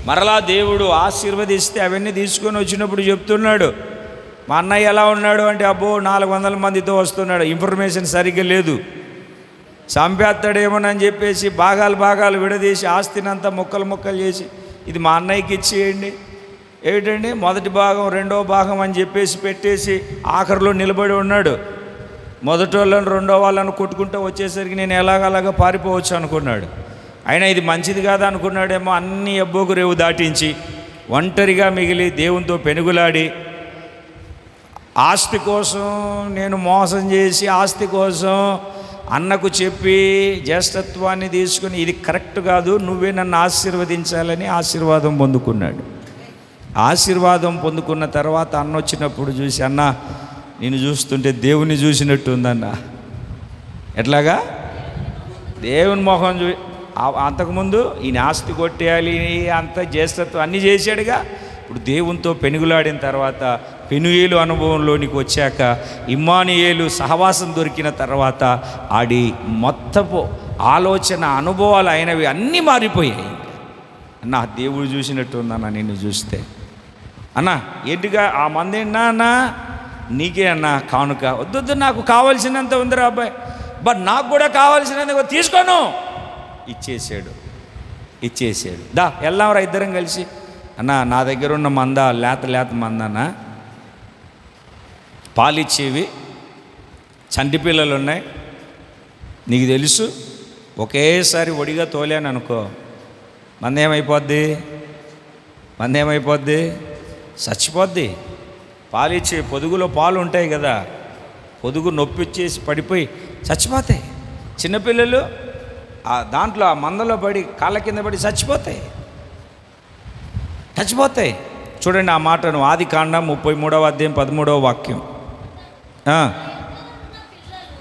మరలా దేవుడు ఆశీర్వదిస్తే అవన్నీ తీసుకొని వచ్చినప్పుడు చెప్తున్నాడు, మా అన్నయ్య ఎలా ఉన్నాడు అంటే, అబ్బో 400 మందితో వస్తున్నాడు, ఇన్ఫర్మేషన్ సరిగ్గా లేదు, చంపేస్తాడేమోనని చెప్పేసి భాగాలు విడదీసి ఆస్తినంతా ముక్కలు చేసి ఇది మా అన్నయ్యకి ఇచ్చేయండి, ఏమిటండి మొదటి భాగం రెండో భాగం అని చెప్పేసి పెట్టేసి ఆఖరిలో నిలబడి ఉన్నాడు. మొదటి వాళ్ళని రెండో వాళ్ళని కొట్టుకుంటూ వచ్చేసరికి నేను ఎలాగలాగా పారిపోవచ్చు అనుకున్నాడు. అయినా ఇది మంచిది కాదు అనుకున్నాడేమో. అన్ని ఎబ్బోకు రేవు దాటించి ఒంటరిగా మిగిలి దేవునితో పెనుగులాడి, ఆస్తి కోసం నేను మోసం చేసి ఆస్తి కోసం అన్నకు చెప్పి జ్యేష్ఠత్వాన్ని తీసుకుని ఇది కరెక్ట్ కాదు, నువ్వే నన్ను ఆశీర్వదించాలని ఆశీర్వాదం పొందుకున్నాడు. ఆశీర్వాదం పొందుకున్న తర్వాత అన్న వచ్చినప్పుడు చూసి, అన్న నేను చూస్తుంటే దేవుని చూసినట్టు ఉందన్న. ఎట్లాగా? దేవుని మొహం అంతకుముందు ఈయన ఆస్తి కొట్టేయాలి, అంత జ్యేష్ఠత్వం అన్నీ చేశాడుగా. ఇప్పుడు దేవునితో పెనుగులాడిన తర్వాత పెనుయేలు అనుభవంలోనికి వచ్చాక, ఇమ్మానుయేలు సహవాసం దొరికిన తర్వాత ఆడి మొత్తపు ఆలోచన అనుభవాలు అయినవి అన్నీ మారిపోయాయి. అన్న దేవుడు చూసినట్టు ఉందన్న నిన్ను చూస్తే. అన్న ఏంటిగా ఆ మంది అన్న నీకే అన్న కానుక, వద్దు నాకు కావాల్సినంత ఉందిరా అబ్బాయి, బట్ నాకు కూడా కావాల్సినంత తీసుకోను. ఇచ్చేసాడు. దా వెళ్దాంరా ఇద్దరం కలిసి. అన్న నా దగ్గర ఉన్న మంద లేత మందన్న, పాలిచ్చేవి, చంటి పిల్లలు ఉన్నాయి, నీకు తెలుసు, ఒకేసారి ఒడిగా తోలాను అనుకో, మందేమైపోద్ది, చచ్చిపోద్ది. పాలిచ్చే పొదుగులో పాలు ఉంటాయి కదా, పొదుగు నొప్పి వచ్చేసి పడిపోయి చచ్చిపోతాయి. చిన్నపిల్లలు దాంట్లో ఆ మందలో పడి కాళ్ళ కింద పడి చచ్చిపోతాయి. చూడండి ఆ మాటను, ఆదికాండం 33వ అధ్యాయం 13వ వాక్యం.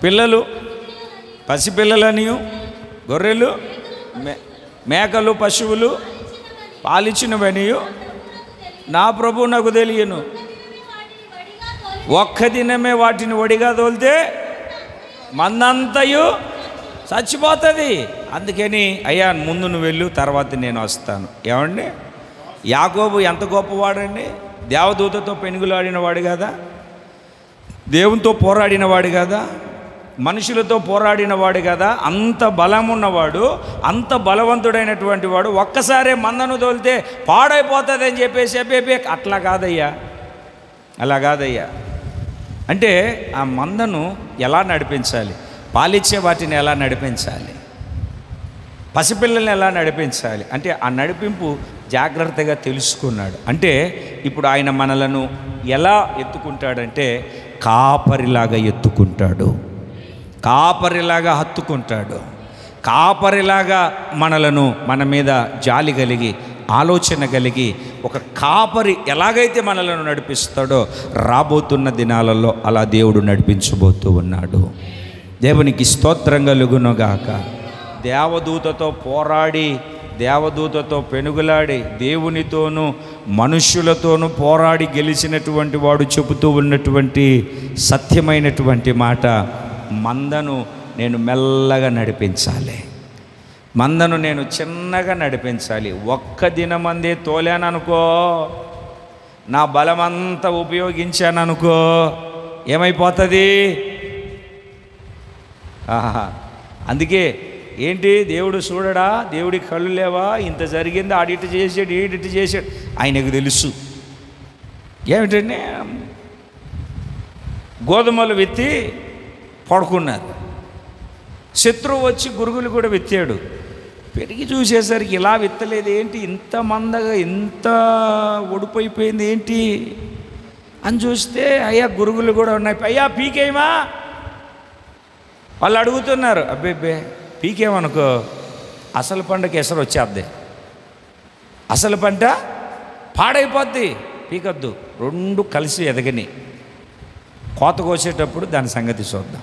పిల్లలు, పసిపిల్లలనియు, గొర్రెలు, మేకలు, పశువులు పాలిచ్చినవనియు నా ప్రభు నాకు తెలియను. ఒక్క దినమే వాటిని ఒడిగా తోలితే మందంతయు చచ్చిపోతుంది. అందుకని అయ్యా ముందు నువ్వు వెళ్ళు, తర్వాత నేను వస్తాను. ఏమండి, యాకోబు ఎంత గొప్పవాడండి. దేవదూతతో పెనుగులాడినవాడు కదా, దేవునితో పోరాడినవాడు కదా, మనుషులతో పోరాడినవాడు కదా, అంత బలం ఉన్నవాడు, అంత బలవంతుడైనటువంటి వాడు ఒక్కసారే మందను తోలితే పాడైపోతుంది అని చెప్పేసి అట్లా కాదయ్యా. అంటే ఆ మందను ఎలా నడిపించాలి, పాలిచ్చే వాటిని ఎలా నడిపించాలి, పసిపిల్లల్ని ఎలా నడిపించాలి అంటే ఆ నడిపింపు జాగ్రత్తగా తెలుసుకున్నాడు. అంటే ఇప్పుడు ఆయన మనలను ఎలా ఎత్తుకుంటాడంటే కాపరిలాగా ఎత్తుకుంటాడు, కాపరిలాగా హత్తుకుంటాడు, కాపరిలాగా మనలను మన మీద జాలి కలిగి ఆలోచన కలిగి ఒక కాపరి ఎలాగైతే మనలను నడిపిస్తాడో రాబోతున్న దినాలలో అలా దేవుడు నడిపించబోతూ ఉన్నాడు. దేవునికి స్తోత్రం కలుగునుగాక. దేవదూతతో పోరాడి, దేవదూతతో పెనుగులాడి, దేవునితోనూ మనుష్యులతోనూ పోరాడి గెలిచినటువంటి వాడు చెబుతూ ఉన్నటువంటి సత్యమైనటువంటి మాట, మందను నేను మెల్లగా నడిపించాలి, మందను నేను చిన్నగా నడిపించాలి. ఒక్క దినమందే తోలాననుకో, నా బలమంతా ఉపయోగించాననుకో, ఏమైపోతుంది? అందుకే ఏంటి, దేవుడు చూడడా, దేవుడికి కళ్ళు లేవా, ఇంత జరిగింది, ఆడిట్ చేసాడు, ఈడిట్ చేసాడు, ఆయనకు తెలుసు. ఏమిటండి, గోధుమలు విత్తి పడుకున్నారు, శత్రువు వచ్చి గురుగులు కూడా విత్తాడు, పెరిగి చూసేసరికి ఇలా విత్తలేదు, ఏంటి ఇంత మందగా ఇంత ఒడిపోయిపోయింది ఏంటి అని చూస్తే, అయ్యా గురుగులు కూడా ఉన్నాయి, అయ్యా పీకేమా వాళ్ళు అడుగుతున్నారు. అబ్బే పీకేమనుకో అసలు పంటకి ఎసరు వచ్చేద్ది, అసలు పంట పాడైపోద్ది, పీకద్దు. రెండు కలిసి ఎదగని, కోత కోసేటప్పుడు దాని సంగతి చూద్దాం,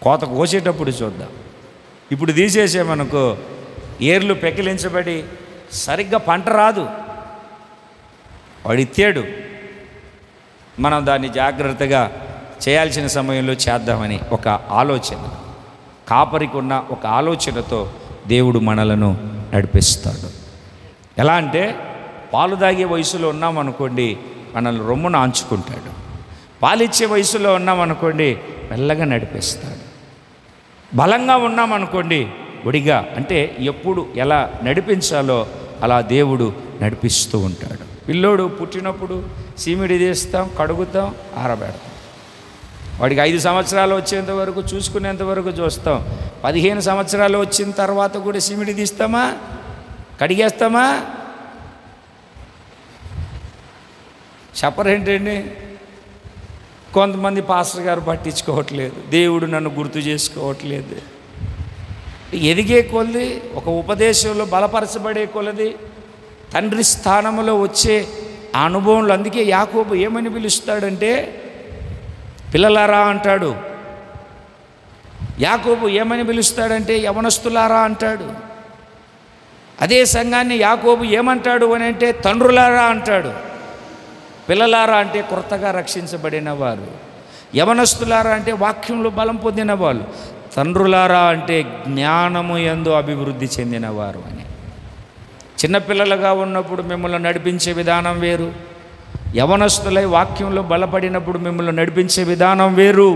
కోత కోసేటప్పుడు చూద్దాం. ఇప్పుడు తీసేసామనుకో ఏర్లు పెకిలించబడి సరిగ్గా పంట రాదు. వాడు ఇత్తాడు, మనం దాన్ని జాగ్రత్తగా చేయాల్సిన సమయంలో చేద్దామని ఒక ఆలోచన, కాపరికి ఉన్న ఒక ఆలోచనతో దేవుడు మనలను నడిపిస్తాడు. ఎలా అంటే పాలు తాగే వయసులో ఉన్నామనుకోండి మనల్ని రొమ్మున ఆంచుకుంటాడు, పాలిచ్చే వయసులో ఉన్నామనుకోండి మెల్లగా నడిపిస్తాడు, బలంగా ఉన్నామనుకోండి ఒడిగా, అంటే ఎప్పుడు ఎలా నడిపించాలో అలా దేవుడు నడిపిస్తూ ఉంటాడు. పిల్లోడు పుట్టినప్పుడు సీమిడి తీస్తాం, కడుగుతాం, ఆరబెడతాం, వాడికి 5 సంవత్సరాలు వచ్చేంత వరకు చూసుకునేంత వరకు చూస్తాం. 15 సంవత్సరాలు వచ్చిన తర్వాత కూడా సీమిడి తీస్తామా, కడిగేస్తామా? చెప్పరేంటండి? కొంతమంది పాస్టర్ గారు పట్టించుకోవట్లేదు, దేవుడు నన్ను గుర్తు చేసుకోవట్లేదు. ఎదిగే కొలది, ఒక ఉపదేశంలో బలపరచబడే కొలది, తండ్రి స్థానంలో వచ్చే ఆ అనుభవంలో, అందుకే యాకోబు ఏమని పిలుస్తాడంటే పిల్లలారా అంటాడు, యాకోబు ఏమని పిలుస్తాడంటే యవనస్తులారా అంటాడు. అదే సంఘాన్ని యాకోబు ఏమంటాడు అని అంటే తండ్రులారా అంటాడు. పిల్లలారా అంటే కొత్తగా రక్షించబడిన వారు, యవనస్తులారా అంటే వాక్యంలో బలం పొందిన వాళ్ళు, తండ్రులారా అంటే జ్ఞానము యందు అభివృద్ధి చెందినవారు అని. చిన్నపిల్లలుగా ఉన్నప్పుడు మిమ్మల్ని నడిపించే విధానం వేరు, యవనస్తులై వాక్యంలో బలపడినప్పుడు మిమ్మల్ని నడిపించే విధానం వేరు.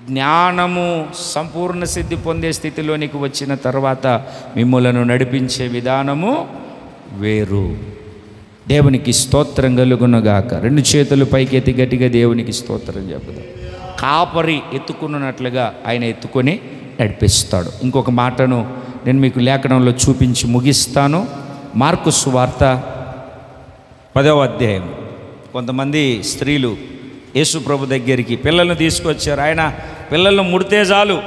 జ్ఞానము సంపూర్ణ సిద్ధి పొందే స్థితిలోనికి వచ్చిన తర్వాత మిమ్మలను నడిపించే విధానము వేరు. దేవునికి స్తోత్రం కలుగునుగాక. 2 చేతులు పైకెత్తి గట్టిగా దేవునికి స్తోత్రం చెప్పుదాం. కాపరి ఎత్తుకున్నట్లుగా ఆయన ఎత్తుకొని నడిపిస్తాడు. ఇంకొక మాటను నేను మీకు లేఖనంలో చూపించి ముగిస్తాను. మార్కు సువార్త 10వ అధ్యాయం. కొంతమంది స్త్రీలు యేసు ప్రభు దగ్గరికి పిల్లలను తీసుకొచ్చారు. ఆయన పిల్లలను ముడితే చాలు,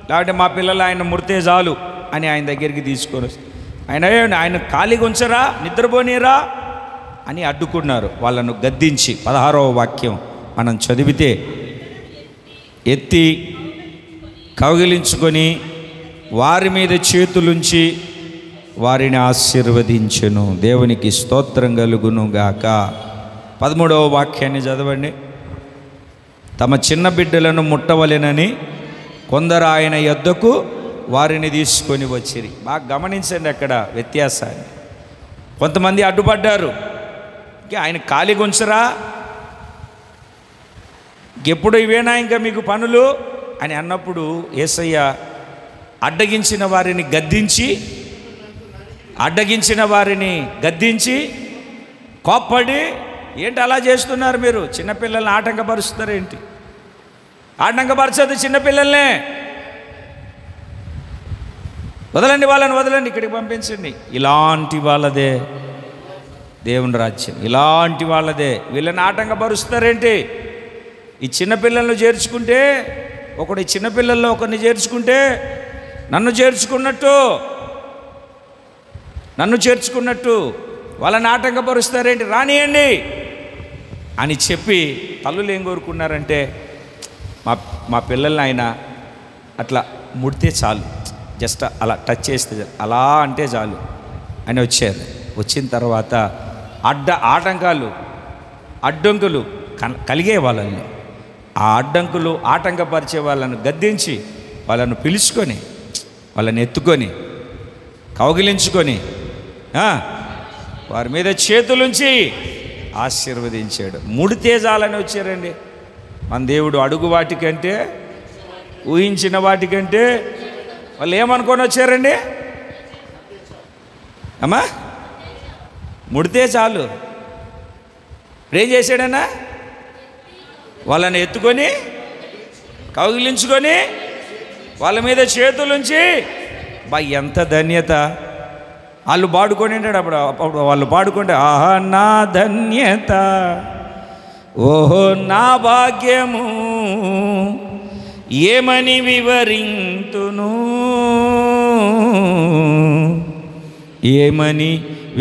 లేకపోతే మా పిల్లలు ఆయన ముడితే చాలు అని ఆయన దగ్గరికి తీసుకొని ఆయన ఖాళీగా ఉంచరా, నిద్రపోనీరా అని అడ్డుకున్నారు. వాళ్ళను గద్దించి 16వ వాక్యం మనం చదివితే, ఎత్తి కౌగిలించుకొని వారి మీద చేతులుంచి వారిని ఆశీర్వదించెను. దేవునికి స్తోత్రం కలుగును గాక. 13వ వాక్యాన్ని చదవండి. తమ చిన్న బిడ్డలను ముట్టవలెనని కొందరు ఆయన యొద్దకు వారిని తీసుకొని వచ్చిరి. బాగా గమనించండి అక్కడ వ్యత్యాసాన్ని. కొంతమంది అడ్డుపడ్డారు, ఆయన ఖాళీగా ఉంచరా, ఎప్పుడు ఇవేనా ఇంకా మీకు పనులు అని అన్నప్పుడు యేసయ్య అడ్డగించిన వారిని గద్దించి కోప్పడి, ఏంటి అలా చేస్తున్నారు మీరు, చిన్నపిల్లల్ని ఆటంకపరుస్తారేంటి, ఆటంకపరచదు చిన్నపిల్లల్నే, వదలండి వాళ్ళని, వదలండి, ఇక్కడికి పంపించండి. ఇలాంటి వాళ్ళదే దేవుని రాజ్యం, ఇలాంటి వాళ్ళదే. వీళ్ళని ఆటంకపరుస్తారేంటి? ఈ చిన్నపిల్లలను చేర్చుకుంటే, ఒకడు ఈ చిన్నపిల్లల్లో ఒకరిని చేర్చుకుంటే నన్ను చేర్చుకున్నట్టు వాళ్ళని ఆటంకపరుస్తారేంటి, రానియండి అని చెప్పి తల్లులు ఏం కోరుకున్నారంటే, మా పిల్లల్ని ఆయన అట్లా ముడితే చాలు, జస్ట్ అలా టచ్ చేస్తే అలా అంటే చాలు అని వచ్చారు. వచ్చిన తర్వాత అడ్డంకులు కలిగే వాళ్ళని, ఆ అడ్డంకులు ఆటంకపరిచే వాళ్ళను గద్దించి వాళ్ళను పిలుచుకొని వాళ్ళని ఎత్తుకొని కౌగిలించుకొని వారి మీద చేతులుంచి ఆశీర్వదించాడు. 3 తేజాలని వచ్చారండి. మన దేవుడు అడుగు వాటికంటే, ఊహించిన వాటికంటే వాళ్ళు ఏమనుకొని వచ్చారండి అమ్మా? 3 చాలు. ఏం చేశాడన్నా? వాళ్ళని ఎత్తుకొని కౌగిలించుకొని వాళ్ళ మీద చేతులుంచి, ఎంత ధన్యత. వాళ్ళు పాడుకొని ఉంటాడు. అప్పుడు వాళ్ళు పాడుకుంటే, ఆహా నా ధన్యత, ఓహో నా భాగ్యము, ఏమని వివరింతును, ఏమని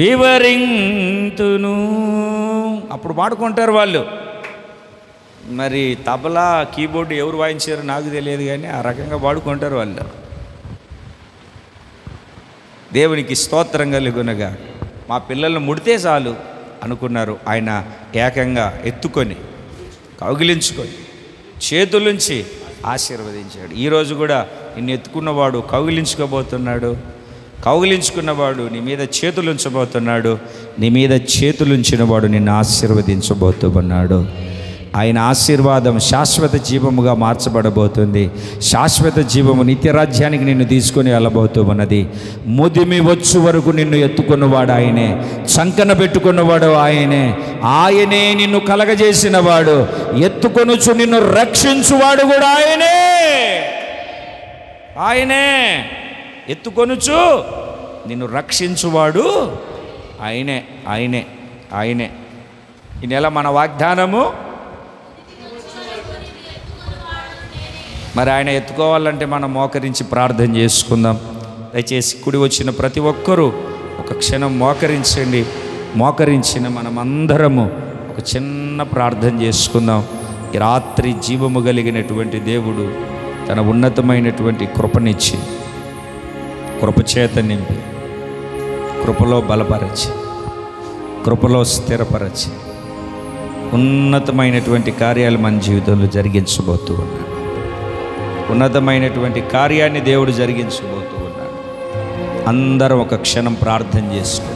వివరింతును. అప్పుడు పాడుకుంటారు వాళ్ళు. మరి తబలా కీబోర్డు ఎవరు వాయించారో నాకు తెలియదు, కానీ ఆ రకంగా పాడుకుంటారు వాళ్ళు. దేవునికి స్తోత్రం కలుగునగా. మా పిల్లలను ముడితే చాలు అనుకున్నారు. ఆయన ఏకంగా ఎత్తుకొని కౌగిలించుకొని చేతులుంచి ఆశీర్వదించాడు. ఈరోజు కూడా నిన్ను ఎత్తుకున్నవాడు కౌగిలించుకోబోతున్నాడు. కౌగిలించుకున్నవాడు నీ మీద చేతులుంచబోతున్నాడు. నీ మీద చేతులుంచినవాడు నిన్ను ఆశీర్వదించబోతున్నాడు. ఆయన ఆశీర్వాదం శాశ్వత జీవముగా మార్చబడబోతుంది. శాశ్వత జీవము నిత్యరాజ్యానికి నిన్ను తీసుకొని వెళ్ళబోతూ ఉన్నది. ముదిమి వచ్చు వరకు నిన్ను ఎత్తుకున్నవాడు ఆయనే, చంకన పెట్టుకున్నవాడు ఆయనే. ఆయనే నిన్ను కలగజేసిన వాడు, ఎత్తుకొనుచు నిన్ను రక్షించువాడు కూడా ఆయనే. ఎత్తుకొనుచు నిన్ను రక్షించువాడు ఆయనే. ఈ నెల మన వాగ్దానము. మరి ఆయన ఎత్తుకోవాలంటే మనం మోకరించి ప్రార్థన చేసుకుందాం. దయచేసి కుడి వచ్చిన ప్రతి ఒక్కరూ ఒక క్షణం మోకరించండి. మోకరించిన మనమందరము ఒక చిన్న ప్రార్థన చేసుకుందాం. ఈ రాత్రి జీవము కలిగినటువంటి దేవుడు తన ఉన్నతమైనటువంటి కృపనిచ్చి, కృపచేత నింపి, కృపలో బలపరచి, కృపలో స్థిరపరచి ఉన్నతమైనటువంటి కార్యాలు మన జీవితంలో జరిగించబోతూ ఉన్నాడు. ఉన్నతమైనటువంటి కార్యాన్ని దేవుడు జరిగించబోతూ ఉన్నాడు. అందరం ఒక క్షణం ప్రార్థన చేసుకో.